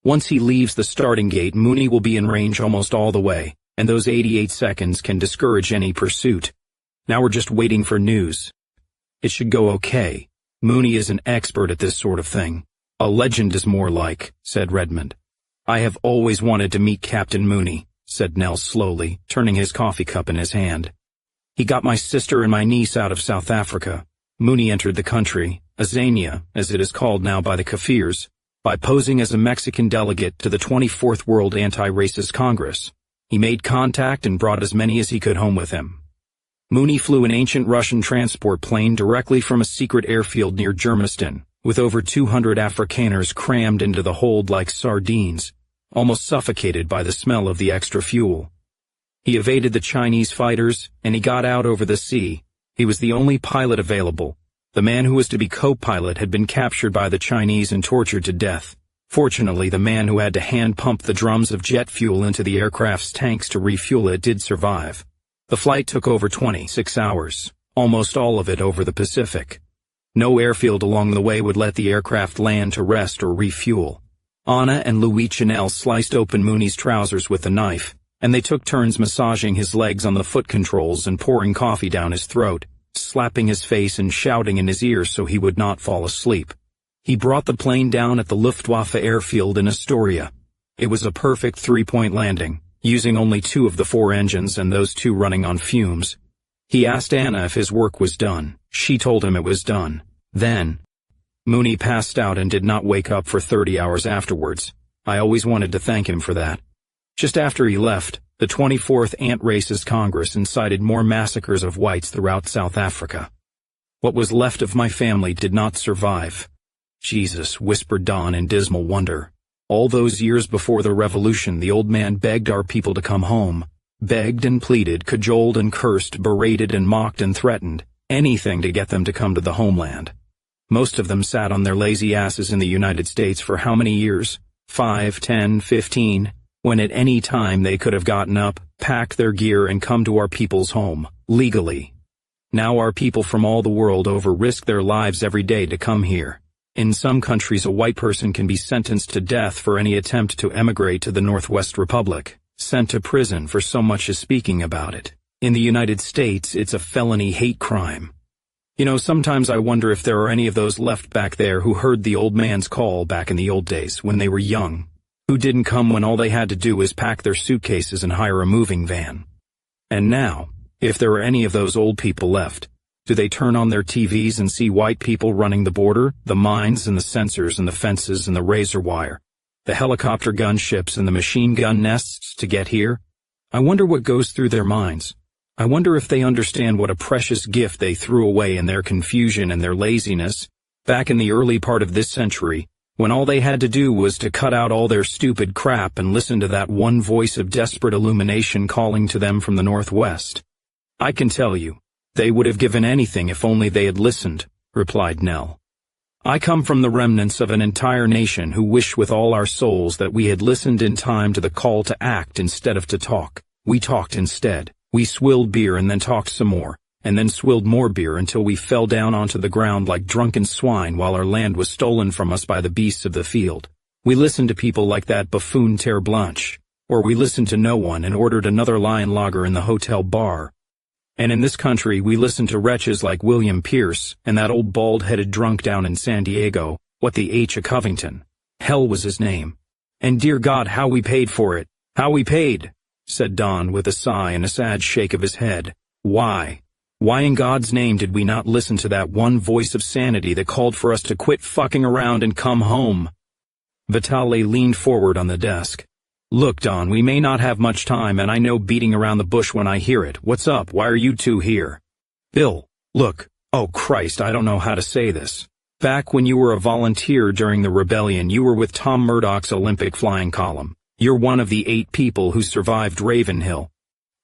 [SPEAKER 1] Once he leaves the starting gate, Mooney will be in range almost all the way, and those 88 seconds can discourage any pursuit. Now we're just waiting for news. It should go okay. Mooney is an expert at this sort of thing. A legend is more like, said Redmond. I have always wanted to meet Captain Mooney, said Nell slowly, turning his coffee cup in his hand. He got my sister and my niece out of South Africa. Mooney entered the country, Azania, as it is called now by the Kafirs, by posing as a Mexican delegate to the 24th World Anti-Racist Congress. He made contact and brought as many as he could home with him. Mooney flew an ancient Russian transport plane directly from a secret airfield near Germiston, with over 200 Afrikaners crammed into the hold like sardines, almost suffocated by the smell of the extra fuel. He evaded the Chinese fighters, and he got out over the sea. He was the only pilot available. The man who was to be co-pilot had been captured by the Chinese and tortured to death. Fortunately, the man who had to hand-pump the drums of jet fuel into the aircraft's tanks to refuel it did survive. The flight took over 26 hours, almost all of it over the Pacific. No airfield along the way would let the aircraft land to rest or refuel. Anna and Louis Chanel sliced open Mooney's trousers with a knife, and they took turns massaging his legs on the foot controls and pouring coffee down his throat, slapping his face and shouting in his ears so he would not fall asleep. He brought the plane down at the Luftwaffe airfield in Astoria. It was a perfect three-point landing, using only 2 of the 4 engines and those 2 running on fumes. He asked Anna if his work was done. She told him it was done. Then, Mooney passed out and did not wake up for 30 hours afterwards. I always wanted to thank him for that. Just after he left, the 24th Ant-Racist Congress incited more massacres of whites throughout South Africa. What was left of my family did not survive. Jesus, whispered Don in dismal wonder. All those years before the revolution, the old man begged our people to come home. Begged and pleaded, cajoled and cursed, berated and mocked and threatened. Anything to get them to come to the homeland. Most of them sat on their lazy asses in the United States for how many years? 5, 10, 15, when at any time they could have gotten up, packed their gear and come to our people's home, legally. Now our people from all the world over risk their lives every day to come here. In some countries, a white person can be sentenced to death for any attempt to emigrate to the Northwest Republic, sent to prison for so much as speaking about it. In the United States, it's a felony hate crime. You know, sometimes I wonder if there are any of those left back there who heard the old man's call back in the old days when they were young, who didn't come when all they had to do was pack their suitcases and hire a moving van. And now, if there are any of those old people left, do they turn on their TVs and see white people running the border, the mines and the sensors and the fences and the razor wire, the helicopter gunships and the machine gun nests to get here? I wonder what goes through their minds. I wonder if they understand what a precious gift they threw away in their confusion and their laziness back in the early part of this century, when all they had to do was to cut out all their stupid crap and listen to that one voice of desperate illumination calling to them from the Northwest. I can tell you, they would have given anything if only they had listened, replied Nell. I come from the remnants of an entire nation who wish with all our souls that we had listened in time to the call to act instead of to talk. We talked instead. We swilled beer and then talked some more, and then swilled more beer until we fell down onto the ground like drunken swine while our land was stolen from us by the beasts of the field. We listened to people like that buffoon Terre Blanche, or we listened to no one and ordered another lion lager in the hotel bar. And in this country we listened to wretches like William Pierce and that old bald-headed drunk down in San Diego, what the H. of Covington. Hell was his name. And dear God, how we paid for it. How we paid, said Don with a sigh and a sad shake of his head. Why? Why in God's name did we not listen to that one voice of sanity that called for us to quit fucking around and come home? Vitale leaned forward on the desk. Look, Don, we may not have much time, and I know beating around the bush when I hear it. What's up? Why are you two here? Bill, look. Oh, Christ, I don't know how to say this. Back when you were a volunteer during the rebellion, you were with Tom Murdoch's Olympic flying column. You're one of the 8 people who survived Ravenhill.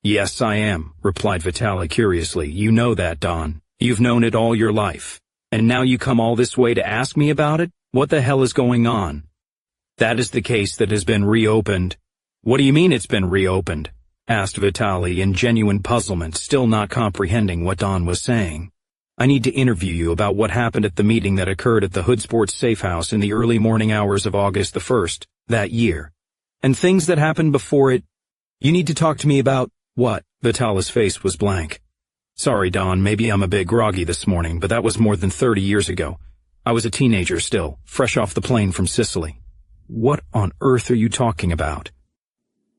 [SPEAKER 1] Yes, I am, replied Vitale curiously. You know that, Don. You've known it all your life. And now you come all this way to ask me about it? What the hell is going on? That is the case that has been reopened. What do you mean it's been reopened? Asked Vitale in genuine puzzlement, still not comprehending what Don was saying. I need to interview you about what happened at the meeting that occurred at the Hood Sports Safe House in the early morning hours of August the 1st, that year. And things that happened before it. You need to talk to me about, what? Vitale's face was blank. Sorry, Don, maybe I'm a bit groggy this morning, but that was more than 30 years ago. I was a teenager still, fresh off the plane from Sicily. What on earth are you talking about?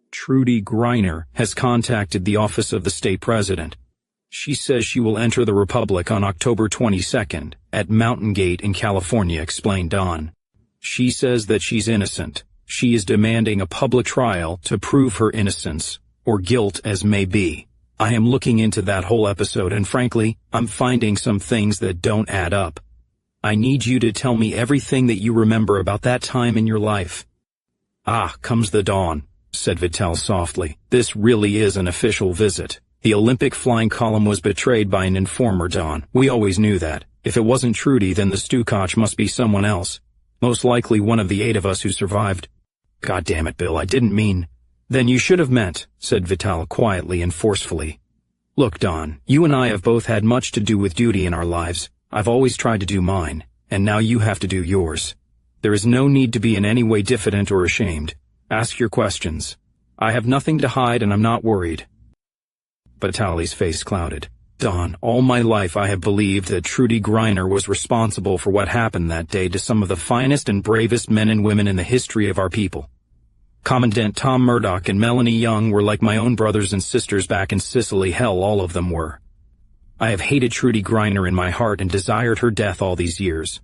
[SPEAKER 1] Trudy Greiner has contacted the office of the state president. She says she will enter the Republic on October 22nd at Mountain Gate in California, explained Don. She says that she's innocent. She is demanding a public trial to prove her innocence, or guilt as may be. I am looking into that whole episode and frankly, I'm finding some things that don't add up. I need you to tell me everything that you remember about that time in your life. Ah, comes the dawn. said Vital softly. This really is an official visit. The Olympic flying column was betrayed by an informer, Don. We always knew that. If it wasn't Trudy, then the Stewkotch must be someone else. Most likely one of the 8 of us who survived. God damn it, Bill, I didn't mean. Then you should have meant, said Vital quietly and forcefully. Look, Don, you and I have both had much to do with duty in our lives. I've always tried to do mine, and now you have to do yours. There is no need to be in any way diffident or ashamed. Ask your questions. I have nothing to hide and I'm not worried. Vitali's face clouded. Don, all my life I have believed that Trudy Greiner was responsible for what happened that day to some of the finest and bravest men and women in the history of our people. Commandant Tom Murdoch and Melanie Young were like my own brothers and sisters back in Sicily. Hell, all of them were. I have hated Trudy Greiner in my heart and desired her death all these years.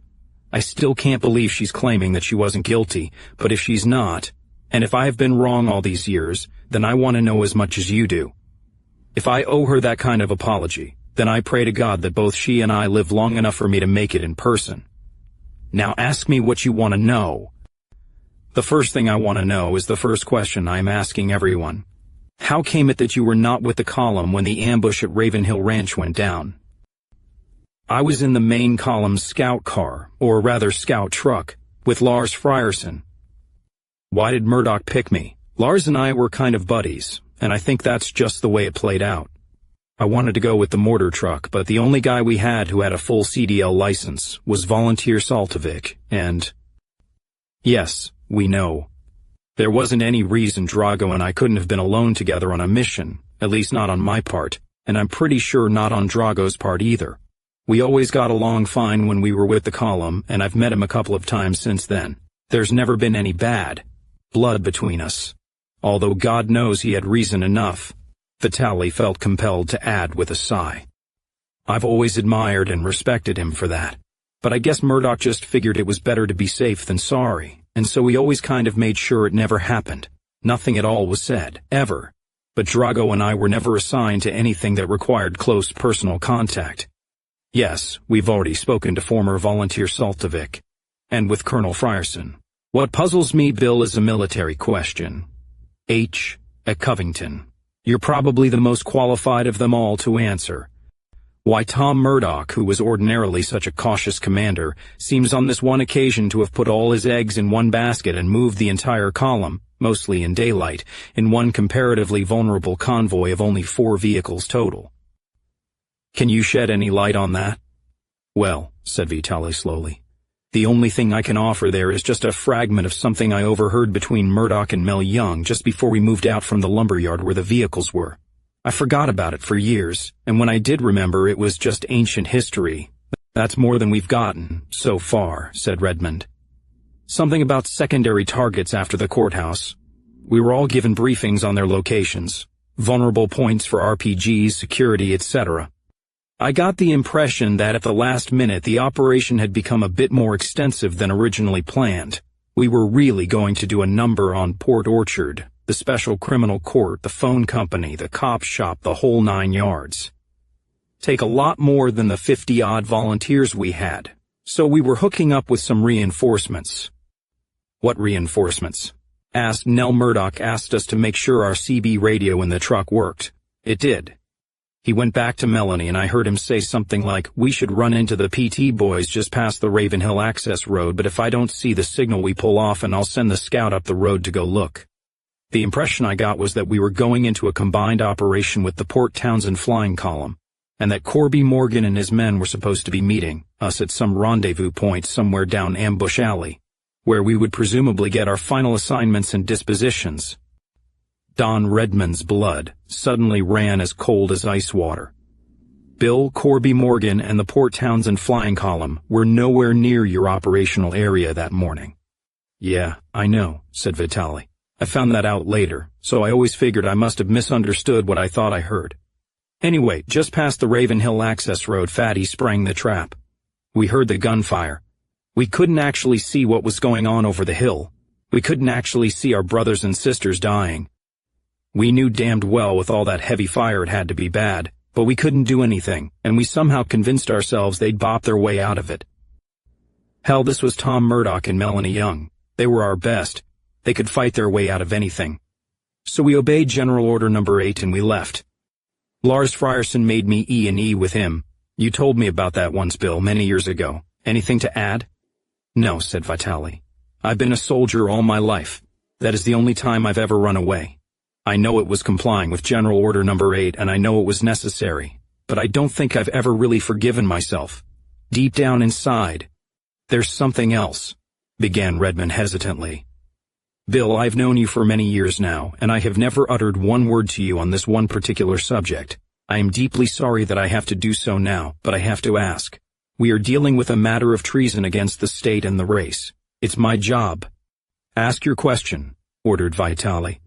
[SPEAKER 1] I still can't believe she's claiming that she wasn't guilty, but if she's not, and if I have been wrong all these years, then I want to know as much as you do. If I owe her that kind of apology, then I pray to God that both she and I live long enough for me to make it in person. Now ask me what you want to know. The first thing I want to know is the first question I am asking everyone. How came it that you were not with the column when the ambush at Ravenhill Ranch went down? I was in the main column's scout car, or rather scout truck, with Lars Frierson. Why did Murdoch pick me? Lars and I were kind of buddies, and I think that's just the way it played out. I wanted to go with the mortar truck, but the only guy we had who had a full CDL license was Volunteer Saltovic, and... Yes, we know. There wasn't any reason Drago and I couldn't have been alone together on a mission, at least not on my part, and I'm pretty sure not on Drago's part either. We always got along fine when we were with the column, and I've met him a couple of times since then. There's never been any bad blood between us. Although God knows he had reason enough, Vitali felt compelled to add with a sigh. I've always admired and respected him for that. But I guess Murdoch just figured it was better to be safe than sorry, and so he always kind of made sure it never happened. Nothing at all was said, ever. But Drago and I were never assigned to anything that required close personal contact. Yes, we've already spoken to former Volunteer Saltovic, and with Colonel Frierson. What puzzles me, Bill, is a military question. At Covington. You're probably the most qualified of them all to answer. Why Tom Murdoch, who was ordinarily such a cautious commander, seems on this one occasion to have put all his eggs in one basket and moved the entire column, mostly in daylight, in one comparatively vulnerable convoy of only 4 vehicles total. Can you shed any light on that? Well, said Vitali slowly, the only thing I can offer there is just a fragment of something I overheard between Murdoch and Mel Young just before we moved out from the lumberyard where the vehicles were. I forgot about it for years, and when I did remember, it was just ancient history. That's more than we've gotten, so far, said Redmond. Something about secondary targets after the courthouse. We were all given briefings on their locations, vulnerable points for RPGs, security, etc. I got the impression that at the last minute the operation had become a bit more extensive than originally planned. We were really going to do a number on Port Orchard, the special criminal court, the phone company, the cop shop, the whole 9 yards. Take a lot more than the 50-odd volunteers we had, so we were hooking up with some reinforcements. What reinforcements? Asked Nell. Murdoch asked us to make sure our CB radio in the truck worked. It did. He went back to Melanie and I heard him say something like, we should run into the PT boys just past the Ravenhill access road, but if I don't see the signal we pull off and I'll send the scout up the road to go look. The impression I got was that we were going into a combined operation with the Port Townsend flying column, and that Corby Morgan and his men were supposed to be meeting us at some rendezvous point somewhere down Ambush Alley, where we would presumably get our final assignments and dispositions. Don Redmond's blood suddenly ran as cold as ice water. Bill, Corby Morgan, and the Port Townsend flying column were nowhere near your operational area that morning. Yeah, I know, said Vitali. I found that out later, so I always figured I must have misunderstood what I thought I heard. Anyway, just past the Ravenhill access road, Fatty sprang the trap. We heard the gunfire. We couldn't actually see what was going on over the hill. We couldn't actually see our brothers and sisters dying. We knew damned well with all that heavy fire it had to be bad, but we couldn't do anything, and we somehow convinced ourselves they'd bop their way out of it. Hell, this was Tom Murdoch and Melanie Young. They were our best. They could fight their way out of anything. So we obeyed General Order Number 8 and we left. Lars Frierson made me E&E with him. You told me about that once, Bill, many years ago. Anything to add? No, said Vitali. I've been a soldier all my life. That is the only time I've ever run away. I know it was complying with General Order Number 8 and I know it was necessary, but I don't think I've ever really forgiven myself. Deep down inside, there's something else, began Redmond hesitantly. Bill, I've known you for many years now, and I have never uttered one word to you on this one particular subject. I am deeply sorry that I have to do so now, but I have to ask. We are dealing with a matter of treason against the state and the race. It's my job. Ask your question, ordered Vitali.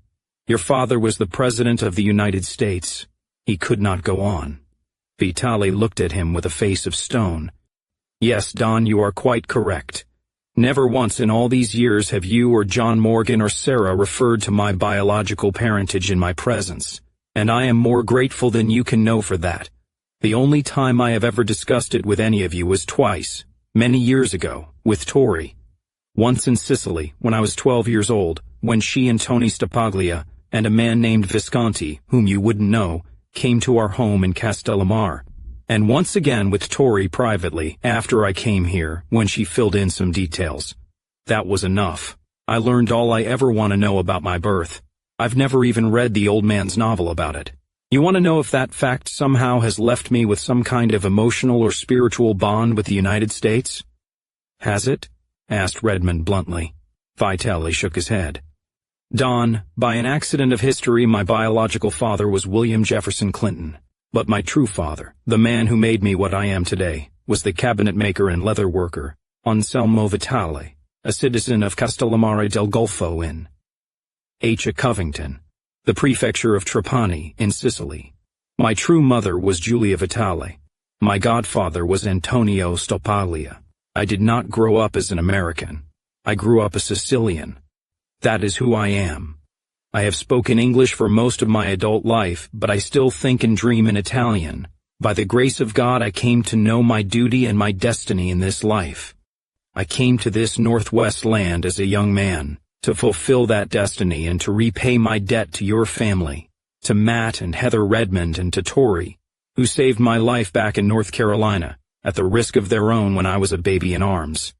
[SPEAKER 1] Your father was the President of the United States. He could not go on. Vitali looked at him with a face of stone. Yes, Don, you are quite correct. Never once in all these years have you or John Morgan or Sarah referred to my biological parentage in my presence, and I am more grateful than you can know for that. The only time I have ever discussed it with any of you was twice, many years ago, with Tori. Once in Sicily, when I was 12 years old, when she and Tony Stapaglia, and a man named Visconti, whom you wouldn't know, came to our home in Castellamare. And once again with Tori privately, after I came here, when she filled in some details. That was enough. I learned all I ever want to know about my birth. I've never even read the old man's novel about it. You want to know if that fact somehow has left me with some kind of emotional or spiritual bond with the United States? Has it? Asked Redmond bluntly. Vitali shook his head. Don, by an accident of history, my biological father was William Jefferson Clinton. But my true father, the man who made me what I am today, was the cabinet maker and leather worker, Anselmo Vitali, a citizen of Castellamare del Golfo in H. Covington, the prefecture of Trapani in Sicily. My true mother was Giulia Vitali. My godfather was Antonio Stopaglia. I did not grow up as an American. I grew up a Sicilian. That is who I am. I have spoken English for most of my adult life, but I still think and dream in Italian. By the grace of God, I came to know my duty and my destiny in this life. I came to this Northwest land as a young man, to fulfill that destiny and to repay my debt to your family, to Matt and Heather Redmond and to Tori, who saved my life back in North Carolina, at the risk of their own when I was a baby in arms.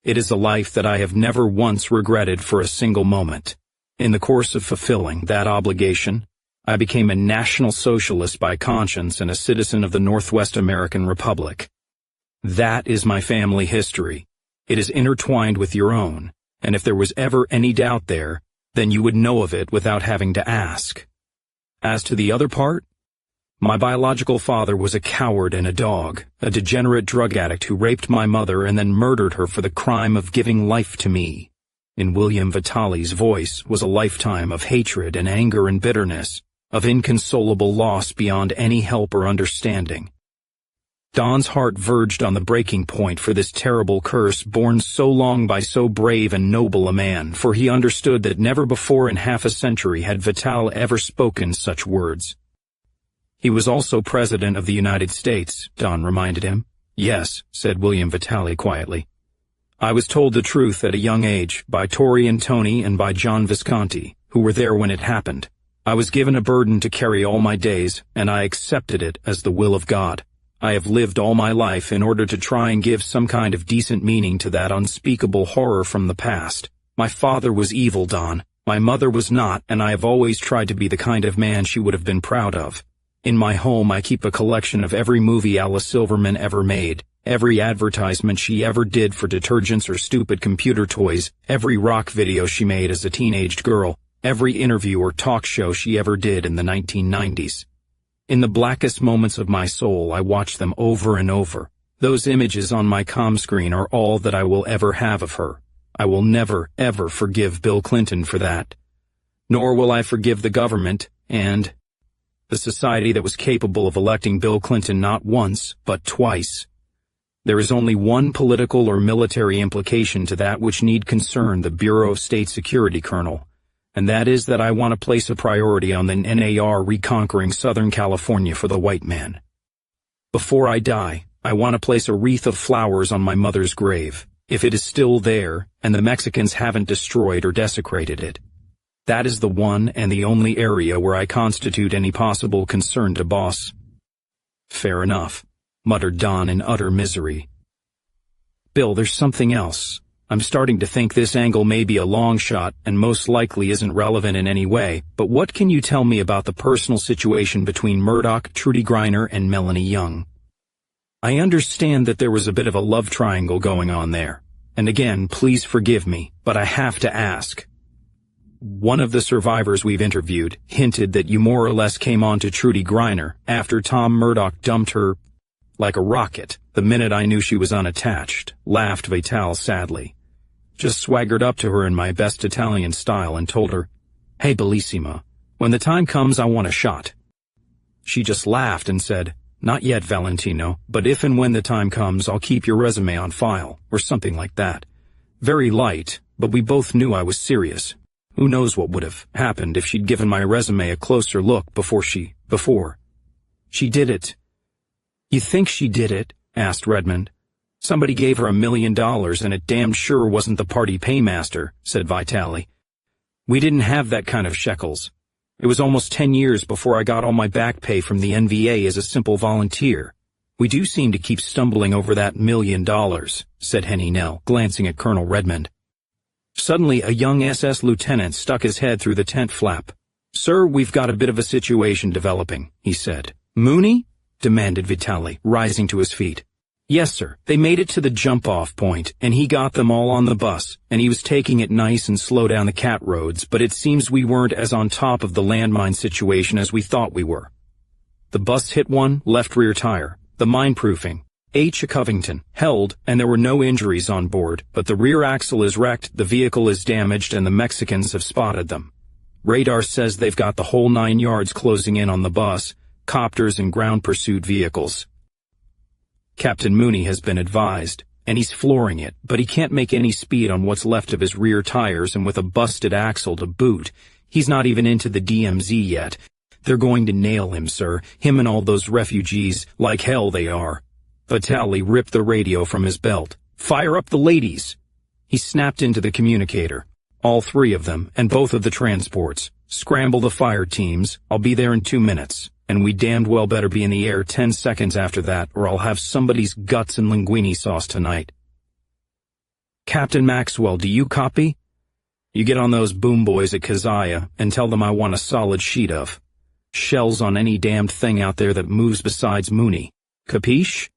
[SPEAKER 1] It is a life that I have never once regretted for a single moment. In the course of fulfilling that obligation, I became a National Socialist by conscience and a citizen of the Northwest American Republic. That is my family history. It is intertwined with your own, and if there was ever any doubt there, then you would know of it without having to ask. As to the other part, my biological father was a coward and a dog, a degenerate drug addict who raped my mother and then murdered her for the crime of giving life to me. In William Vitali's voice was a lifetime of hatred and anger and bitterness, of inconsolable loss beyond any help or understanding. Don's heart verged on the breaking point for this terrible curse borne so long by so brave and noble a man, for he understood that never before in half a century had Vital ever spoken such words. He was also President of the United States, Don reminded him. Yes, said William Vitali quietly. I was told the truth at a young age by Tori and Tony and by John Visconti, who were there when it happened. I was given a burden to carry all my days, and I accepted it as the will of God. I have lived all my life in order to try and give some kind of decent meaning to that unspeakable horror from the past. My father was evil, Don. My mother was not, and I have always tried to be the kind of man she would have been proud of. In my home I keep a collection of every movie Alice Silverman ever made, every advertisement she ever did for detergents or stupid computer toys, every rock video she made as a teenaged girl, every interview or talk show she ever did in the 1990s. In the blackest moments of my soul, I watch them over and over. Those images on my comm screen are all that I will ever have of her. I will never, ever forgive Bill Clinton for that. Nor will I forgive the government and the society that was capable of electing Bill Clinton not once, but twice. There is only one political or military implication to that which need concern the Bureau of State Security Colonel, and that is that I want to place a priority on the NAR reconquering Southern California for the white man. Before I die, I want to place a wreath of flowers on my mother's grave, if it is still there and the Mexicans haven't destroyed or desecrated it. That is the one and the only area where I constitute any possible concern to boss. Fair enough, muttered Don in utter misery. Bill, there's something else. I'm starting to think this angle may be a long shot and most likely isn't relevant in any way, but what can you tell me about the personal situation between Murdoch, Trudy Greiner, and Melanie Young? I understand that there was a bit of a love triangle going on there. And again, please forgive me, but I have to ask. One of the survivors we've interviewed hinted that you more or less came on to Trudy Greiner after Tom Murdoch dumped her like a rocket the minute I knew she was unattached, laughed Vital sadly. Just swaggered up to her in my best Italian style and told her, "Hey, Bellissima, when the time comes I want a shot." She just laughed and said, "Not yet, Valentino, but if and when the time comes I'll keep your resume on file," or something like that. Very light, but we both knew I was serious. Who knows what would have happened if she'd given my resume a closer look before she did it. You think she did it? Asked Redmond. Somebody gave her $1 million and it damned sure wasn't the party paymaster, said Vitali. We didn't have that kind of shekels. It was almost 10 years before I got all my back pay from the NVA as a simple volunteer. We do seem to keep stumbling over that $1 million, said Hennie Nell, glancing at Colonel Redmond. Suddenly, a young SS lieutenant stuck his head through the tent flap. Sir, we've got a bit of a situation developing, he said. Mooney? Demanded Vitali, rising to his feet. Yes, sir. They made it to the jump-off point, and he got them all on the bus, and he was taking it nice and slow down the cat roads, but it seems we weren't as on top of the landmine situation as we thought we were. The bus hit one left rear tire. The mine-proofing, H. Covington, held, and there were no injuries on board, but the rear axle is wrecked, the vehicle is damaged, and the Mexicans have spotted them. Radar says they've got the whole 9 yards closing in on the bus, copters and ground pursuit vehicles. Captain Mooney has been advised, and he's flooring it, but he can't make any speed on what's left of his rear tires, and with a busted axle to boot, he's not even into the DMZ yet. They're going to nail him, sir, him and all those refugees, like hell they are. Vitali ripped the radio from his belt. Fire up the ladies! He snapped into the communicator. All 3 of them, and both of the transports. Scramble the fire teams. I'll be there in 2 minutes. And we damned well better be in the air 10 seconds after that, or I'll have somebody's guts and linguine sauce tonight. Captain Maxwell, do you copy? You get on those boom boys at Kazaya and tell them I want a solid sheet of shells on any damned thing out there that moves besides Mooney. Capiche?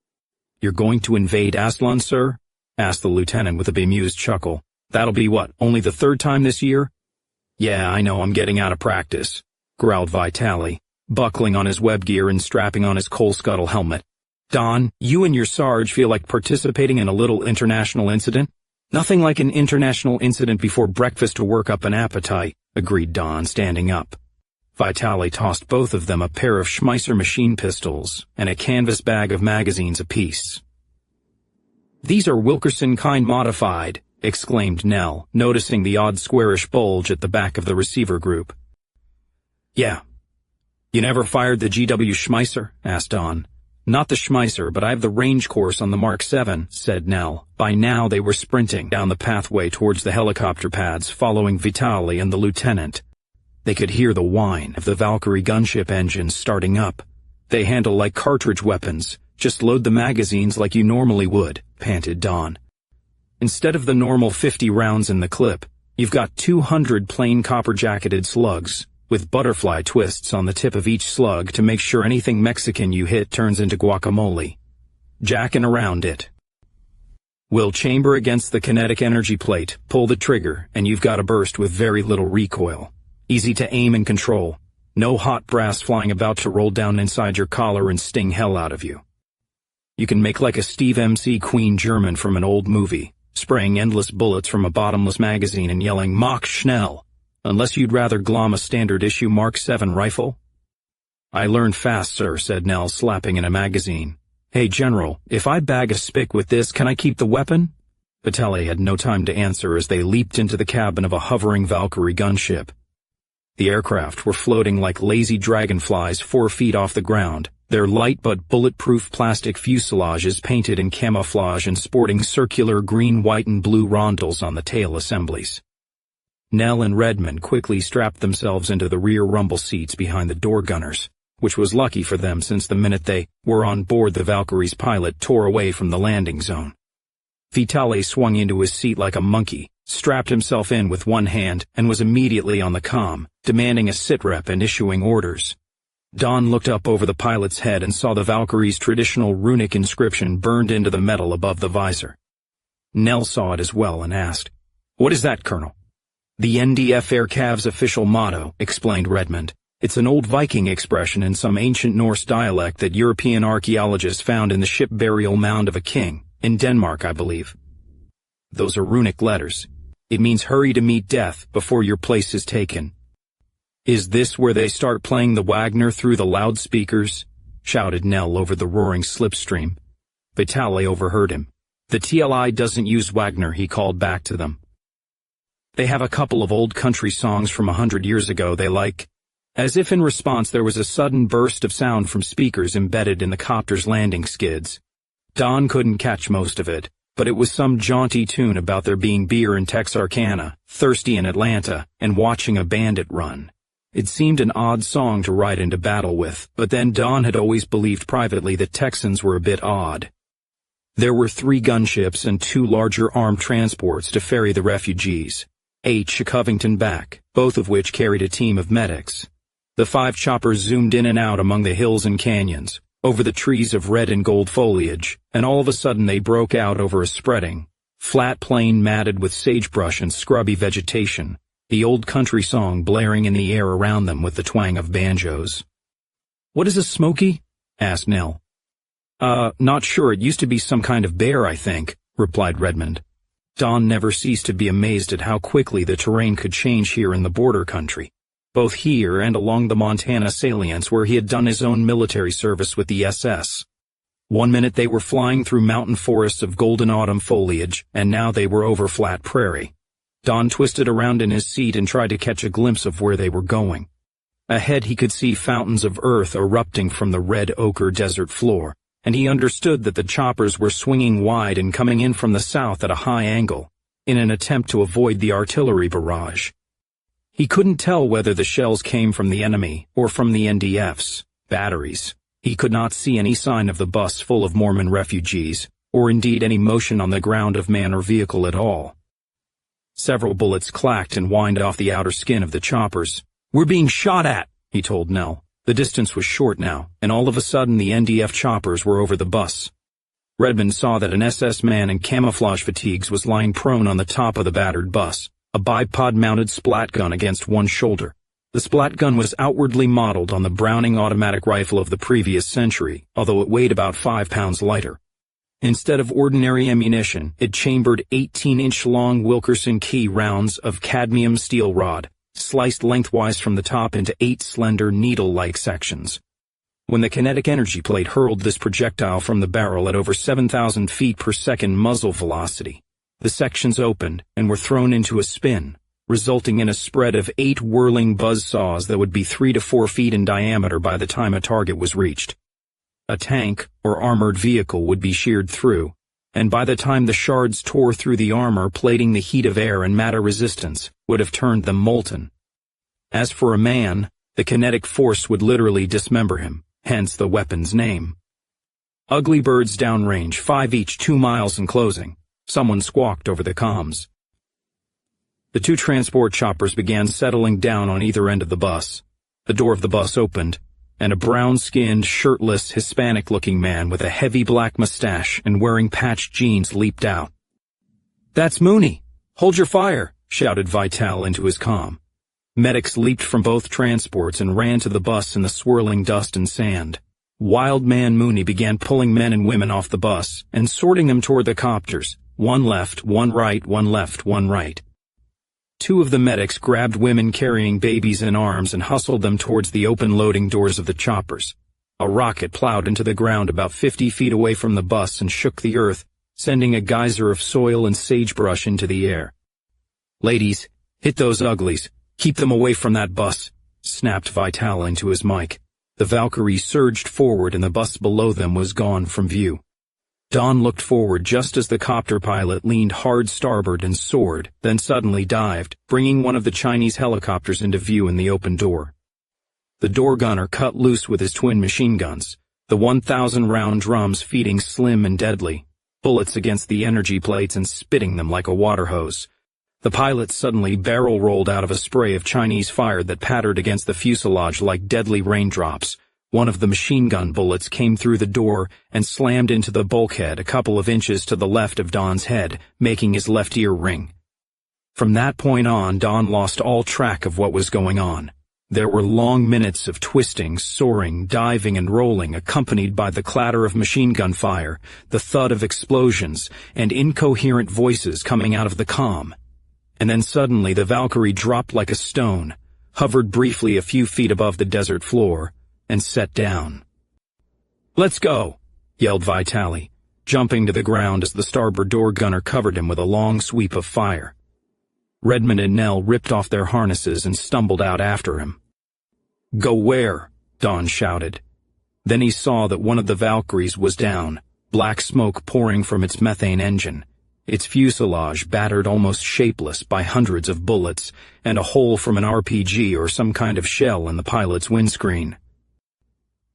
[SPEAKER 1] You're going to invade Aslan, sir? Asked the lieutenant with a bemused chuckle. That'll be what, only the 3rd time this year? Yeah, I know I'm getting out of practice, growled Vitali, buckling on his web gear and strapping on his coal scuttle helmet. Don, you and your Sarge feel like participating in a little international incident? Nothing like an international incident before breakfast to work up an appetite, agreed Don, standing up. Vitali tossed both of them a pair of Schmeisser machine pistols and a canvas bag of magazines apiece. These are Wilkerson kind modified, exclaimed Nell, noticing the odd squarish bulge at the back of the receiver group. Yeah. You never fired the GW Schmeisser? Asked Don. Not the Schmeisser, but I have the range course on the Mark 7, said Nell. By now they were sprinting down the pathway towards the helicopter pads, following Vitali and the lieutenant. They could hear the whine of the Valkyrie gunship engines starting up. They handle like cartridge weapons. Just load the magazines like you normally would, panted Don. Instead of the normal 50 rounds in the clip, you've got 200 plain copper-jacketed slugs, with butterfly twists on the tip of each slug to make sure anything Mexican you hit turns into guacamole. Jacking around it. We'll chamber against the kinetic energy plate, pull the trigger, and you've got a burst with very little recoil. Easy to aim and control. No hot brass flying about to roll down inside your collar and sting hell out of you. You can make like a Steve MC Queen German from an old movie, spraying endless bullets from a bottomless magazine and yelling Mach Schnell, unless you'd rather glom a standard issue Mark 7 rifle. I learned fast, sir, said Nell, slapping in a magazine. Hey, General, if I bag a spick with this, can I keep the weapon? Vitali had no time to answer as they leaped into the cabin of a hovering Valkyrie gunship. The aircraft were floating like lazy dragonflies 4 feet off the ground, their light but bulletproof plastic fuselages painted in camouflage and sporting circular green, white, and blue rondels on the tail assemblies. Nell and Redmond quickly strapped themselves into the rear rumble seats behind the door gunners, which was lucky for them since the minute they were on board the Valkyrie's pilot tore away from the landing zone. Vitale swung into his seat like a monkey, strapped himself in with one hand, and was immediately on the comm, demanding a sitrep and issuing orders. Don looked up over the pilot's head and saw the Valkyrie's traditional runic inscription burned into the metal above the visor. Nell saw it as well and asked, "What is that, Colonel?" "The NDF Air Cav's official motto," explained Redmond. "It's an old Viking expression in some ancient Norse dialect that European archaeologists found in the ship burial mound of a king, in Denmark, I believe. Those are runic letters. It means hurry to meet death before your place is taken." "Is this where they start playing the Wagner through the loudspeakers?" shouted Nell over the roaring slipstream. Vitale overheard him. "The TLI doesn't use Wagner," he called back to them. "They have a couple of old country songs from 100 years ago they like." As if in response, there was a sudden burst of sound from speakers embedded in the copter's landing skids. Don couldn't catch most of it, but it was some jaunty tune about there being beer in Texarkana, thirsty in Atlanta, and watching a bandit run. It seemed an odd song to ride into battle with, but then Don had always believed privately that Texans were a bit odd. There were 3 gunships and 2 larger armed transports to ferry the refugees, H. Covington back, both of which carried a team of medics. The 5 choppers zoomed in and out among the hills and canyons, over the trees of red and gold foliage, and all of a sudden they broke out over a spreading, flat plain matted with sagebrush and scrubby vegetation, the old country song blaring in the air around them with the twang of banjos. "What is a smoky?" asked Nell. Not sure. It used to be some kind of bear, I think," replied Redmond. Don never ceased to be amazed at how quickly the terrain could change here in the border country, both here and along the Montana salients where he had done his own military service with the SS. One minute they were flying through mountain forests of golden autumn foliage, and now they were over flat prairie. Don twisted around in his seat and tried to catch a glimpse of where they were going. Ahead he could see fountains of earth erupting from the red ochre desert floor, and he understood that the choppers were swinging wide and coming in from the south at a high angle, in an attempt to avoid the artillery barrage. He couldn't tell whether the shells came from the enemy or from the NDF's batteries. He could not see any sign of the bus full of Mormon refugees, or indeed any motion on the ground of man or vehicle at all. Several bullets clacked and whined off the outer skin of the choppers. "We're being shot at," he told Nell. The distance was short now, and all of a sudden the NDF choppers were over the bus. Redmond saw that an SS man in camouflage fatigues was lying prone on the top of the battered bus, a bipod-mounted splat gun against one shoulder. The splat gun was outwardly modeled on the Browning automatic rifle of the previous century, although it weighed about 5 pounds lighter. Instead of ordinary ammunition, it chambered 18-inch-long Wilkerson key rounds of cadmium steel rod, sliced lengthwise from the top into 8 slender needle-like sections. When the kinetic energy plate hurled this projectile from the barrel at over 7,000 feet per second muzzle velocity, the sections opened and were thrown into a spin, resulting in a spread of 8 whirling buzzsaws that would be 3 to 4 feet in diameter by the time a target was reached. A tank or armored vehicle would be sheared through, and by the time the shards tore through the armor plating, the heat of air and matter resistance would have turned them molten. As for a man, the kinetic force would literally dismember him, hence the weapon's name. Ugly birds downrange, 5 each, 2 miles in closing. Someone squawked over the comms. The 2 transport choppers began settling down on either end of the bus. The door of the bus opened, and a brown-skinned, shirtless, Hispanic-looking man with a heavy black mustache and wearing patched jeans leaped out. "That's Mooney! Hold your fire!" shouted Vitale into his comm. Medics leaped from both transports and ran to the bus in the swirling dust and sand. Wild Man Mooney began pulling men and women off the bus and sorting them toward the copters, one left, one right, one left, one right. 2 of the medics grabbed women carrying babies in arms and hustled them towards the open loading doors of the choppers. A rocket plowed into the ground about 50 feet away from the bus and shook the earth, sending a geyser of soil and sagebrush into the air. "Ladies, hit those uglies. Keep them away from that bus," snapped Vitale into his mic. The Valkyrie surged forward and the bus below them was gone from view. Don looked forward just as the copter pilot leaned hard starboard and soared, then suddenly dived, bringing one of the Chinese helicopters into view in the open door. The door gunner cut loose with his twin machine guns, the 1,000-round drums feeding slim and deadly, bullets against the energy plates and spitting them like a water hose. The pilot suddenly barrel-rolled out of a spray of Chinese fire that pattered against the fuselage like deadly raindrops. One of the machine gun bullets came through the door and slammed into the bulkhead a couple of inches to the left of Don's head, making his left ear ring. From that point on, Don lost all track of what was going on. There were long minutes of twisting, soaring, diving, and rolling, accompanied by the clatter of machine gun fire, the thud of explosions, and incoherent voices coming out of the comm. And then suddenly the Valkyrie dropped like a stone, hovered briefly a few feet above the desert floor, and set down. "Let's go," yelled Vitali, jumping to the ground as the starboard door gunner covered him with a long sweep of fire. Redmond and Nell ripped off their harnesses and stumbled out after him. "Go where?" Don shouted. Then he saw that one of the Valkyries was down, black smoke pouring from its methane engine, its fuselage battered almost shapeless by hundreds of bullets, and a hole from an RPG or some kind of shell in the pilot's windscreen.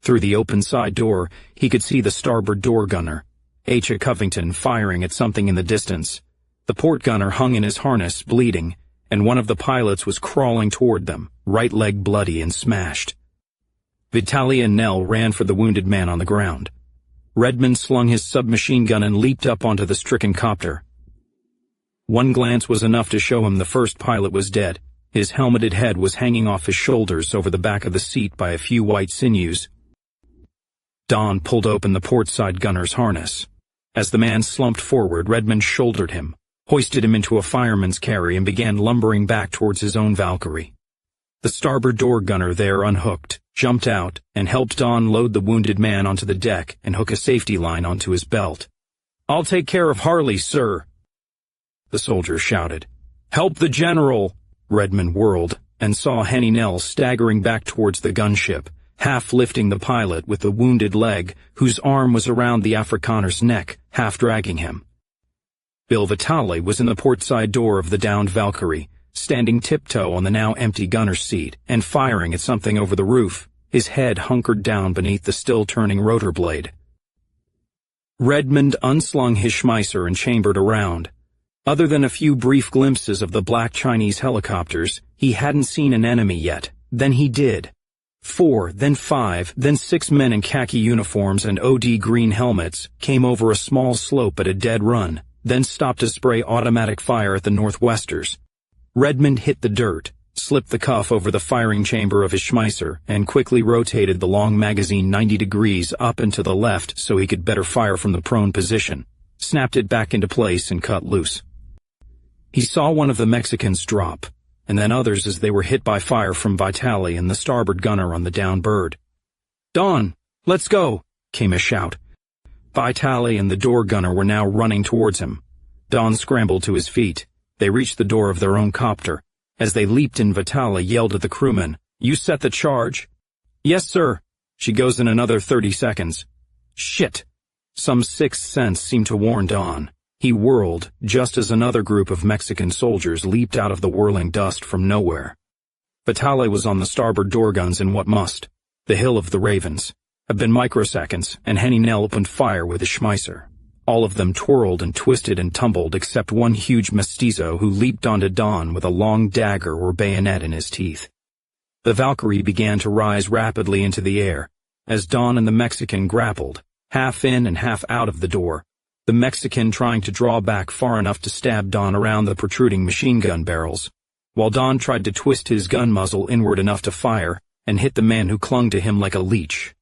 [SPEAKER 1] Through the open side door, he could see the starboard door gunner, H. Covington, firing at something in the distance. The port gunner hung in his harness, bleeding, and one of the pilots was crawling toward them, right leg bloody and smashed. Vitali and Nell ran for the wounded man on the ground. Redmond slung his submachine gun and leaped up onto the stricken copter. One glance was enough to show him the first pilot was dead. His helmeted head was hanging off his shoulders over the back of the seat by a few white sinews. Don pulled open the port side gunner's harness. As the man slumped forward, Redmond shouldered him, hoisted him into a fireman's carry, and began lumbering back towards his own Valkyrie. The starboard door gunner there unhooked, jumped out, and helped Don load the wounded man onto the deck and hook a safety line onto his belt. "I'll take care of Harley, sir," the soldier shouted. "Help the general!" Redmond whirled and saw Hennie Nell staggering back towards the gunship, half lifting the pilot with the wounded leg, whose arm was around the Afrikaner's neck, half dragging him. Bill Vitali was in the port side door of the downed Valkyrie, standing tiptoe on the now empty gunner's seat and firing at something over the roof, his head hunkered down beneath the still-turning rotor blade. Redmond unslung his Schmeisser and chambered around. Other than a few brief glimpses of the black Chinese helicopters, he hadn't seen an enemy yet. Then he did. 4, then 5, then 6 men in khaki uniforms and OD green helmets came over a small slope at a dead run, then stopped to spray automatic fire at the northwesters. Redmond hit the dirt, slipped the cuff over the firing chamber of his Schmeisser, and quickly rotated the long magazine 90 degrees up and to the left so he could better fire from the prone position, snapped it back into place and cut loose. He saw one of the Mexicans drop, and then others as they were hit by fire from Vitali and the starboard gunner on the down bird. "Don, let's go," came a shout. Vitali and the door gunner were now running towards him. Don scrambled to his feet. They reached the door of their own copter. As they leaped in, Vitali yelled at the crewman, "You set the charge?" "Yes, sir. She goes in another 30 seconds. "Shit." Some sixth sense seemed to warn Don. He whirled, just as another group of Mexican soldiers leaped out of the whirling dust from nowhere. Vitali was on the starboard door guns in what must, the Hill of the Ravens, have been microseconds, and Hennie Nell opened fire with his Schmeisser. All of them twirled and twisted and tumbled except one huge mestizo who leaped onto Don with a long dagger or bayonet in his teeth. The Valkyrie began to rise rapidly into the air, as Don and the Mexican grappled, half in and half out of the door, the Mexican trying to draw back far enough to stab Don around the protruding machine gun barrels, while Don tried to twist his gun muzzle inward enough to fire and hit the man who clung to him like a leech.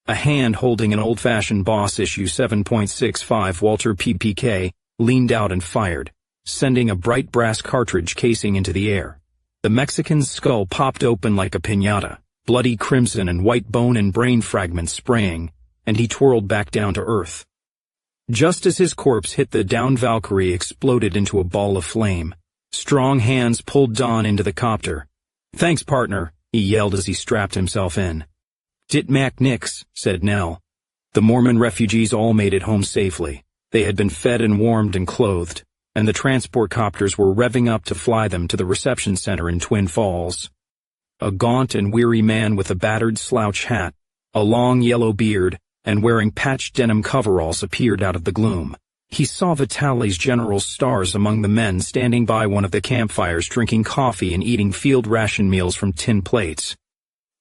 [SPEAKER 1] A hand holding an old-fashioned Boss issue 7.65 Walter PPK leaned out and fired, sending a bright brass cartridge casing into the air. The Mexican's skull popped open like a piñata, bloody crimson and white bone and brain fragments spraying, and he twirled back down to earth. Just as his corpse hit the downed Valkyrie exploded into a ball of flame. Strong hands pulled Don into the copter. "Thanks, partner," he yelled as he strapped himself in. "Dit mac nix," said Nell. The Mormon refugees all made it home safely. They had been fed and warmed and clothed, and the transport copters were revving up to fly them to the reception center in Twin Falls. A gaunt and weary man with a battered slouch hat, a long yellow beard, and wearing patched denim coveralls appeared out of the gloom. He saw Vitaly's General Stars among the men standing by one of the campfires drinking coffee and eating field ration meals from tin plates.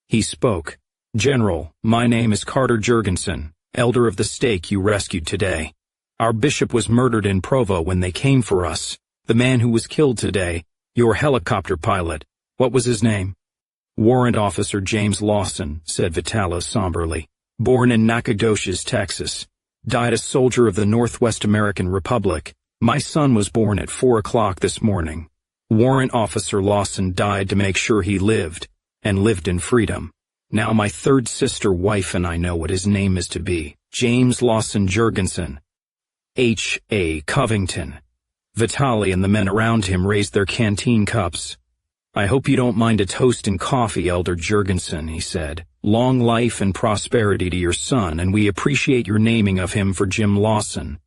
[SPEAKER 1] He spoke. "General, my name is Carter Jurgensen, elder of the stake you rescued today. Our bishop was murdered in Provo when they came for us. The man who was killed today, your helicopter pilot, what was his name?" "Warrant Officer James Lawson," said Vitaly somberly. "Born in Nacogdoches, Texas. Died a soldier of the Northwest American Republic. My son was born at 4 o'clock this morning. Warrant Officer Lawson died to make sure he lived, and lived in freedom. Now my third sister wife and I know what his name is to be. James Lawson Jurgensen. H.A. Covington." Vitaly and the men around him raised their canteen cups. "I hope you don't mind a toast and coffee, Elder Jurgensen," he said. "Long life and prosperity to your son, and we appreciate your naming of him for Jim Lawson.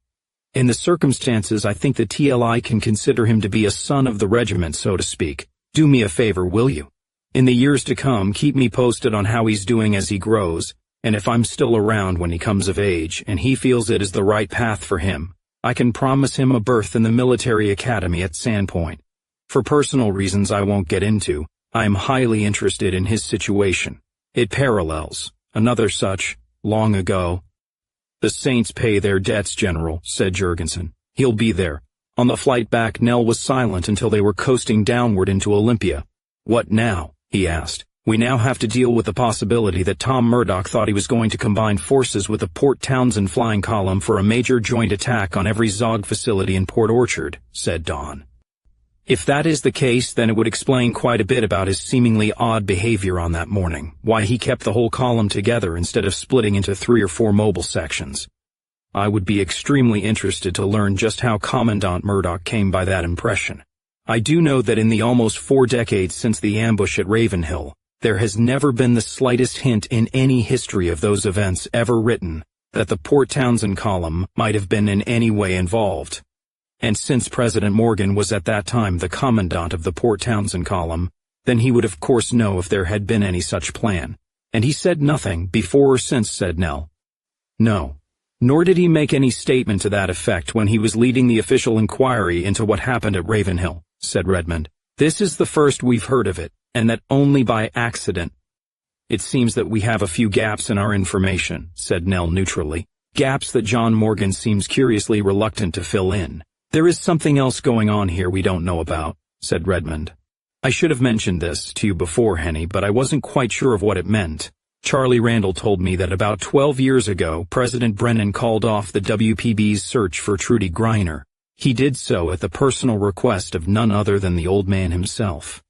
[SPEAKER 1] In the circumstances, I think the TLI can consider him to be a son of the regiment, so to speak. Do me a favor, will you? In the years to come, keep me posted on how he's doing as he grows, and if I'm still around when he comes of age, and he feels it is the right path for him, I can promise him a berth in the military academy at Sandpoint. For personal reasons I won't get into, I am highly interested in his situation. It parallels another such, long ago." "The saints pay their debts, General," said Jurgensen. "He'll be there." On the flight back, Nell was silent until they were coasting downward into Olympia. "What now?" he asked. "We now have to deal with the possibility that Tom Murdoch thought he was going to combine forces with the Port Townsend flying column for a major joint attack on every Zog facility in Port Orchard," said Don. "If that is the case, then it would explain quite a bit about his seemingly odd behavior on that morning, why he kept the whole column together instead of splitting into 3 or 4 mobile sections. I would be extremely interested to learn just how Commandant Murdoch came by that impression. I do know that in the almost 4 decades since the ambush at Ravenhill, there has never been the slightest hint in any history of those events ever written that the Port Townsend column might have been in any way involved. And since President Morgan was at that time the commandant of the Port Townsend column, then he would of course know if there had been any such plan. And he said nothing before or since," said Nell. "No. Nor did he make any statement to that effect when he was leading the official inquiry into what happened at Ravenhill," said Redmond. "This is the first we've heard of it, and that only by accident." "It seems that we have a few gaps in our information," said Nell neutrally. "Gaps that John Morgan seems curiously reluctant to fill in." "There is something else going on here we don't know about," said Redmond. "I should have mentioned this to you before, Hennie, but I wasn't quite sure of what it meant. Charlie Randall told me that about 12 years ago, President Brennan called off the WPB's search for Trudy Greiner. He did so at the personal request of none other than the old man himself."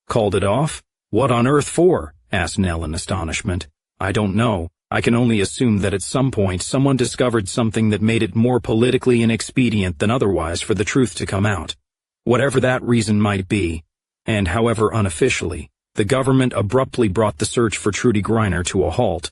[SPEAKER 1] "Called it off? What on earth for?" asked Nell in astonishment. "I don't know. I can only assume that at some point someone discovered something that made it more politically inexpedient than otherwise for the truth to come out. Whatever that reason might be, and however unofficially, the government abruptly brought the search for Trudy Greiner to a halt.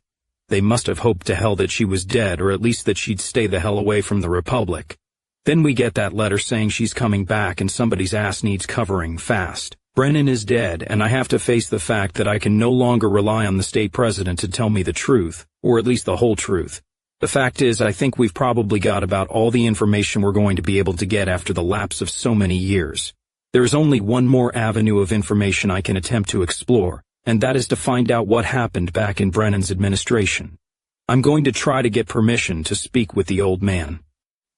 [SPEAKER 1] They must have hoped to hell that she was dead, or at least that she'd stay the hell away from the Republic. Then we get that letter saying she's coming back and somebody's ass needs covering fast. Brennan is dead, and I have to face the fact that I can no longer rely on the state president to tell me the truth, or at least the whole truth. The fact is, I think we've probably got about all the information we're going to be able to get after the lapse of so many years. There is only one more avenue of information I can attempt to explore, and that is to find out what happened back in Brennan's administration. I'm going to try to get permission to speak with the old man."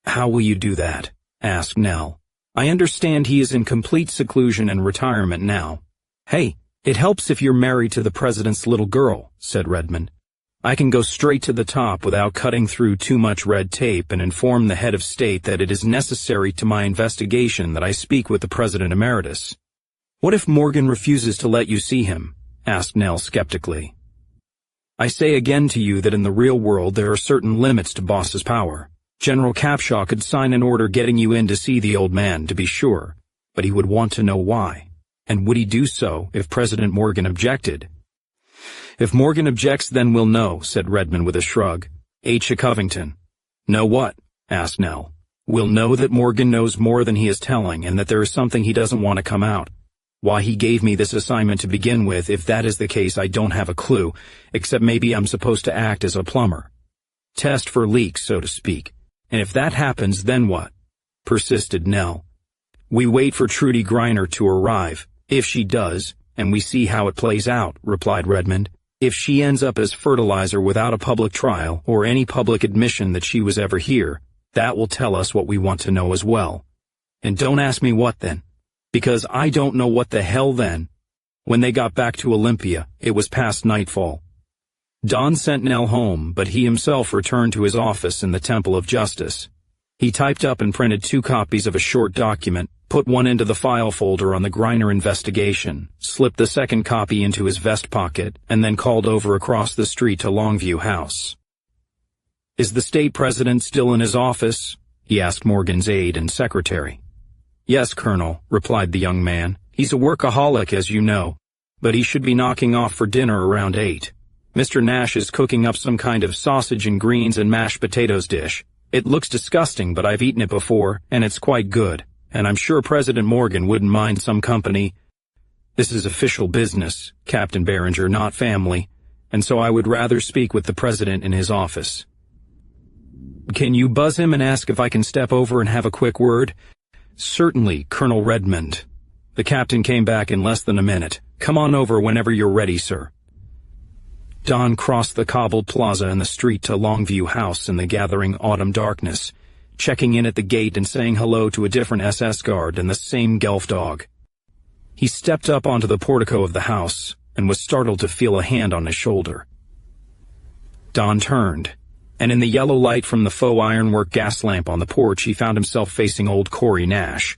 [SPEAKER 1] "How will you do that?" asked Nell. "I understand he is in complete seclusion and retirement now." "Hey, it helps if you're married to the president's little girl," said Redmond. "I can go straight to the top without cutting through too much red tape and inform the head of state that it is necessary to my investigation that I speak with the president emeritus." "What if Morgan refuses to let you see him?" asked Nell skeptically. "I say again to you that in the real world there are certain limits to boss's power. General Capshaw could sign an order getting you in to see the old man, to be sure, but he would want to know why. And would he do so if President Morgan objected?" "If Morgan objects, then we'll know," said Redmond with a shrug. H. Covington. Know what? Asked Nell. We'll know that Morgan knows more than he is telling and that there is something he doesn't want to come out. Why he gave me this assignment to begin with, if that is the case, I don't have a clue, except maybe I'm supposed to act as a plumber. Test for leaks, so to speak. And if that happens, then what? Persisted Nell. We wait for Trudy Greiner to arrive. If she does, and we see how it plays out, replied Redmond. If she ends up as fertilizer without a public trial or any public admission that she was ever here, that will tell us what we want to know as well. And don't ask me what then, because I don't know what the hell then. When they got back to Olympia, it was past nightfall. Don sent Nell home, but he himself returned to his office in the Temple of Justice. He typed up and printed 2 copies of a short document, put one into the file folder on the Greiner investigation, slipped the second copy into his vest pocket, and then called over across the street to Longview House. Is the state president still in his office? He asked Morgan's aide and secretary. Yes, Colonel, replied the young man. He's a workaholic, as you know, but he should be knocking off for dinner around 8. Mr. Nash is cooking up some kind of sausage and greens and mashed potatoes dish. It looks disgusting, but I've eaten it before, and it's quite good, and I'm sure President Morgan wouldn't mind some company. This is official business, Captain Behringer, not family, and so I would rather speak with the president in his office. Can you buzz him and ask if I can step over and have a quick word? Certainly, Colonel Redmond. The captain came back in less than a minute. Come on over whenever you're ready, sir. Don crossed the cobbled plaza and the street to Longview House in the gathering autumn darkness, checking in at the gate and saying hello to a different SS guard and the same Gelf dog. He stepped up onto the portico of the house and was startled to feel a hand on his shoulder. Don turned, and in the yellow light from the faux ironwork gas lamp on the porch he found himself facing old Corey Nash.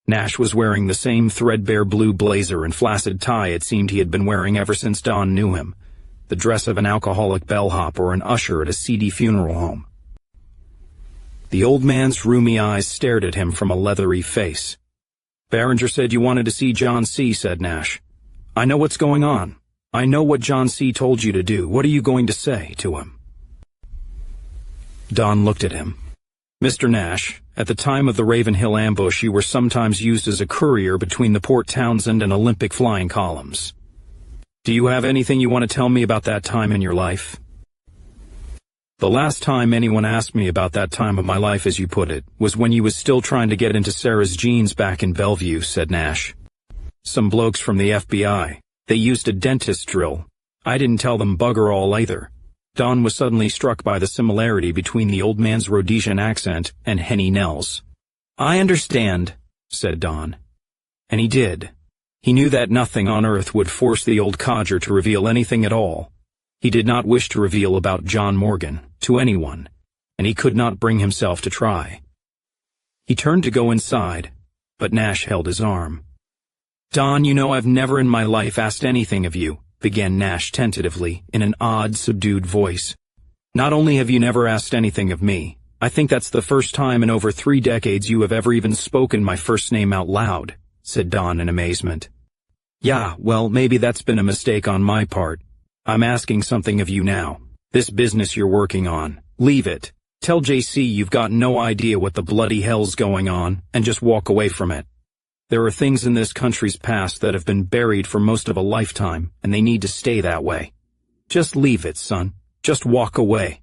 [SPEAKER 1] Nash was wearing the same threadbare blue blazer and flaccid tie it seemed he had been wearing ever since Don knew him, the dress of an alcoholic bellhop or an usher at a seedy funeral home. The old man's rheumy eyes stared at him from a leathery face. Behringer said you wanted to see John C., said Nash. I know what's going on. I know what John C. told you to do. What are you going to say to him? Don looked at him. Mr. Nash, at the time of the Ravenhill ambush you were sometimes used as a courier between the Port Townsend and Olympic flying columns. Do you have anything you want to tell me about that time in your life? The last time anyone asked me about that time of my life, as you put it, was when you was still trying to get into Sarah's jeans back in Bellevue, said Nash. Some blokes from the FBI. They used a dentist drill. I didn't tell them bugger all either. Don was suddenly struck by the similarity between the old man's Rhodesian accent and Hennie Nell's. I understand, said Don. And he did. He knew that nothing on earth would force the old codger to reveal anything at all. He did not wish to reveal about John Morgan to anyone, and he could not bring himself to try. He turned to go inside, but Nash held his arm. Don, you know I've never in my life asked anything of you, began Nash tentatively, in an odd, subdued voice. Not only have you never asked anything of me, I think that's the first time in over 3 decades you have ever even spoken my first name out loud, said Don in amazement. Yeah, well, maybe that's been a mistake on my part. I'm asking something of you now. This business you're working on, leave it. Tell JC you've got no idea what the bloody hell's going on, and just walk away from it. There are things in this country's past that have been buried for most of a lifetime, and they need to stay that way. Just leave it, son. Just walk away.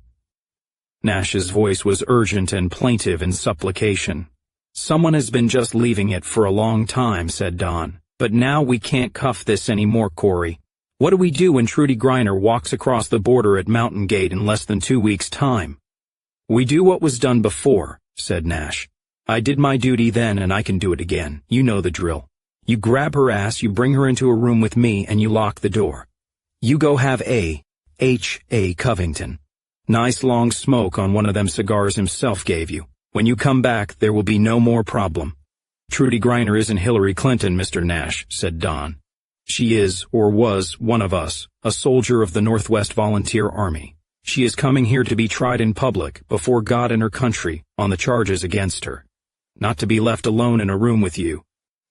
[SPEAKER 1] Nash's voice was urgent and plaintive in supplication. Someone has been just leaving it for a long time, said Don. But now we can't cuff this anymore, Corey. What do we do when Trudy Greiner walks across the border at Mountain Gate in less than 2 weeks' time? We do what was done before, said Nash. I did my duty then and I can do it again. You know the drill. You grab her ass, you bring her into a room with me, and you lock the door. You go have H.A. Covington. Nice long smoke on one of them cigars himself gave you. When you come back, there will be no more problem. Trudy Greiner isn't Hillary Clinton, Mr. Nash, said Don. She is, or was, one of us, a soldier of the Northwest Volunteer Army. She is coming here to be tried in public, before God and her country, on the charges against her. Not to be left alone in a room with you.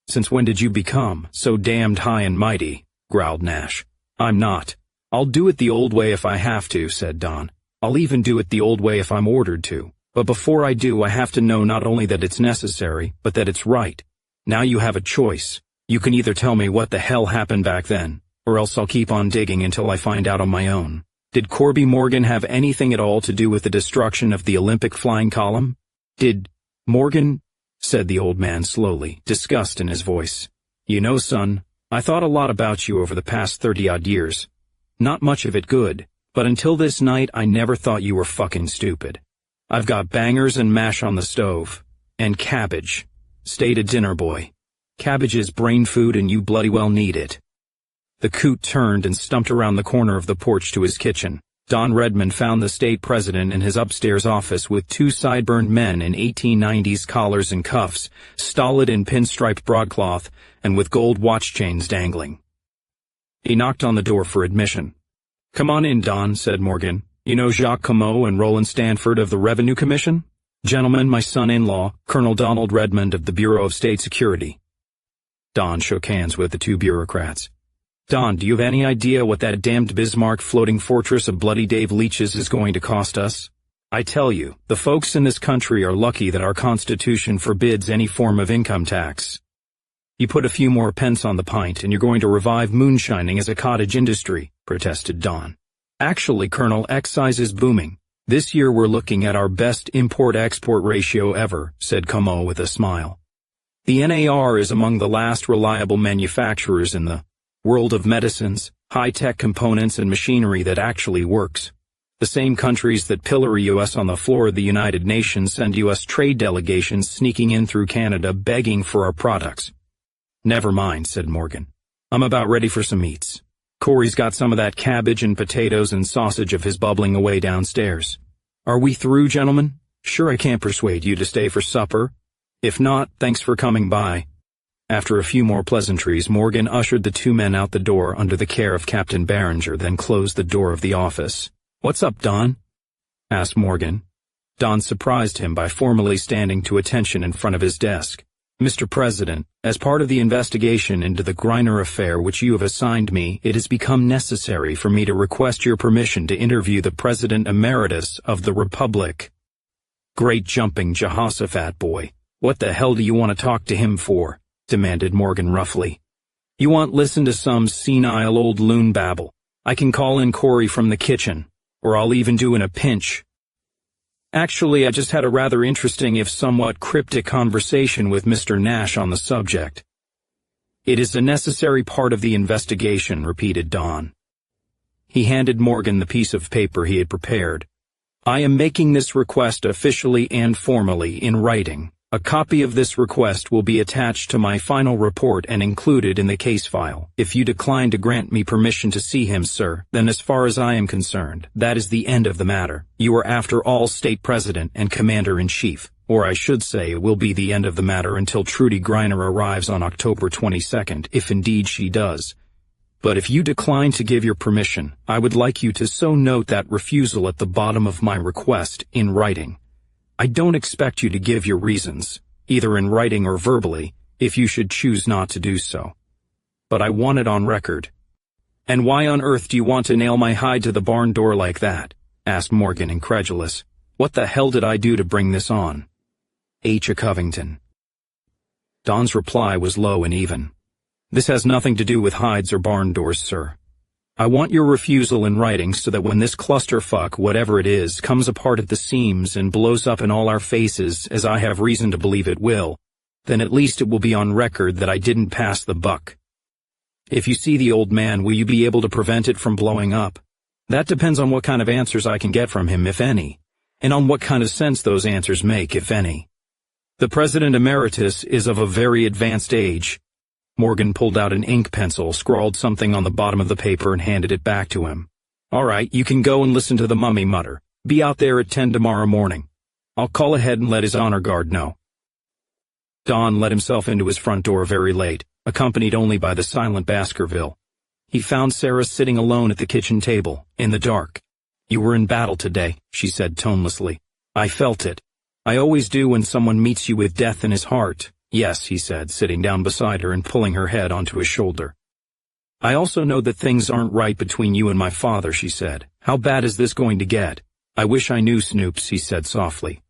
[SPEAKER 1] Since when did you become so damned high and mighty? Growled Nash. I'm not. I'll do it the old way if I have to, said Don. I'll even do it the old way if I'm ordered to. But before I do, I have to know not only that it's necessary, but that it's right. Now you have a choice. You can either tell me what the hell happened back then, or else I'll keep on digging until I find out on my own. Did Corby Morgan have anything at all to do with the destruction of the Olympic flying column? Did Morgan? Said the old man slowly, disgust in his voice. You know, son, I thought a lot about you over the past 30-odd years. Not much of it good, but until this night I never thought you were fucking stupid. I've got bangers and mash on the stove. And cabbage. Stay to dinner, boy. Cabbage is brain food and you bloody well need it. The coot turned and stumped around the corner of the porch to his kitchen. Don Redmond found the state president in his upstairs office with two sideburned men in 1890s collars and cuffs, stolid in pinstriped broadcloth, and with gold watch chains dangling. He knocked on the door for admission. Come on in, Don, said Morgan. You know Jacques Comeau and Roland Stanford of the Revenue Commission? Gentlemen, my son-in-law, Colonel Donald Redmond of the Bureau of State Security. Don shook hands with the two bureaucrats. Don, do you have any idea what that damned Bismarck floating fortress of Bloody Dave Leach's is going to cost us? I tell you, the folks in this country are lucky that our Constitution forbids any form of income tax. You put a few more pence on the pint and you're going to revive moonshining as a cottage industry, protested Don. Actually, Colonel, excise is booming. This year we're looking at our best import-export ratio ever, said Comeau with a smile. The NAR is among the last reliable manufacturers in the world of medicines, high-tech components and machinery that actually works. The same countries that pillory us on the floor of the United Nations send U.S. trade delegations sneaking in through Canada begging for our products. Never mind, said Morgan. I'm about ready for some eats. Corey's got some of that cabbage and potatoes and sausage of his bubbling away downstairs. Are we through, gentlemen? Sure I can't persuade you to stay for supper. If not, thanks for coming by. After a few more pleasantries, Morgan ushered the two men out the door under the care of Captain Barringer, then closed the door of the office. What's up, Don? Asked Morgan. Don surprised him by formally standing to attention in front of his desk. Mr. President, as part of the investigation into the Greiner affair which you have assigned me, it has become necessary for me to request your permission to interview the President Emeritus of the Republic. Great jumping Jehoshaphat, boy. What the hell do you want to talk to him for? Demanded Morgan roughly. You want listen to some senile old loon babble. I can call in Corey from the kitchen, or I'll even do in a pinch. Actually, I just had a rather interesting if somewhat cryptic conversation with Mr. Nash on the subject. It is a necessary part of the investigation, repeated Don. He handed Morgan the piece of paper he had prepared. I am making this request officially and formally in writing. A copy of this request will be attached to my final report and included in the case file. If you decline to grant me permission to see him, sir, then as far as I am concerned, that is the end of the matter. You are after all state president and commander-in-chief, or I should say it will be the end of the matter until Trudy Greiner arrives on October 22nd, if indeed she does. But if you decline to give your permission, I would like you to so note that refusal at the bottom of my request in writing. I don't expect you to give your reasons, either in writing or verbally, if you should choose not to do so. But I want it on record. And why on earth do you want to nail my hide to the barn door like that? Asked Morgan, incredulous. What the hell did I do to bring this on? H. A. Covington. Don's reply was low and even. This has nothing to do with hides or barn doors, sir. I want your refusal in writing so that when this clusterfuck, whatever it is, comes apart at the seams and blows up in all our faces, as I have reason to believe it will, then at least it will be on record that I didn't pass the buck. If you see the old man, will you be able to prevent it from blowing up? That depends on what kind of answers I can get from him, if any, and on what kind of sense those answers make, if any. The President Emeritus is of a very advanced age. Morgan pulled out an ink pencil, scrawled something on the bottom of the paper, and handed it back to him. All right, you can go and listen to the mummy mutter. Be out there at 10 tomorrow morning. I'll call ahead and let his honor guard know. Don let himself into his front door very late, accompanied only by the silent Baskerville. He found Sarah sitting alone at the kitchen table, in the dark. You were in battle today, she said tonelessly. I felt it. I always do when someone meets you with death in his heart. Yes, he said, sitting down beside her and pulling her head onto his shoulder. I also know that things aren't right between you and my father, she said. How bad is this going to get? I wish I knew, Snoops, he said softly.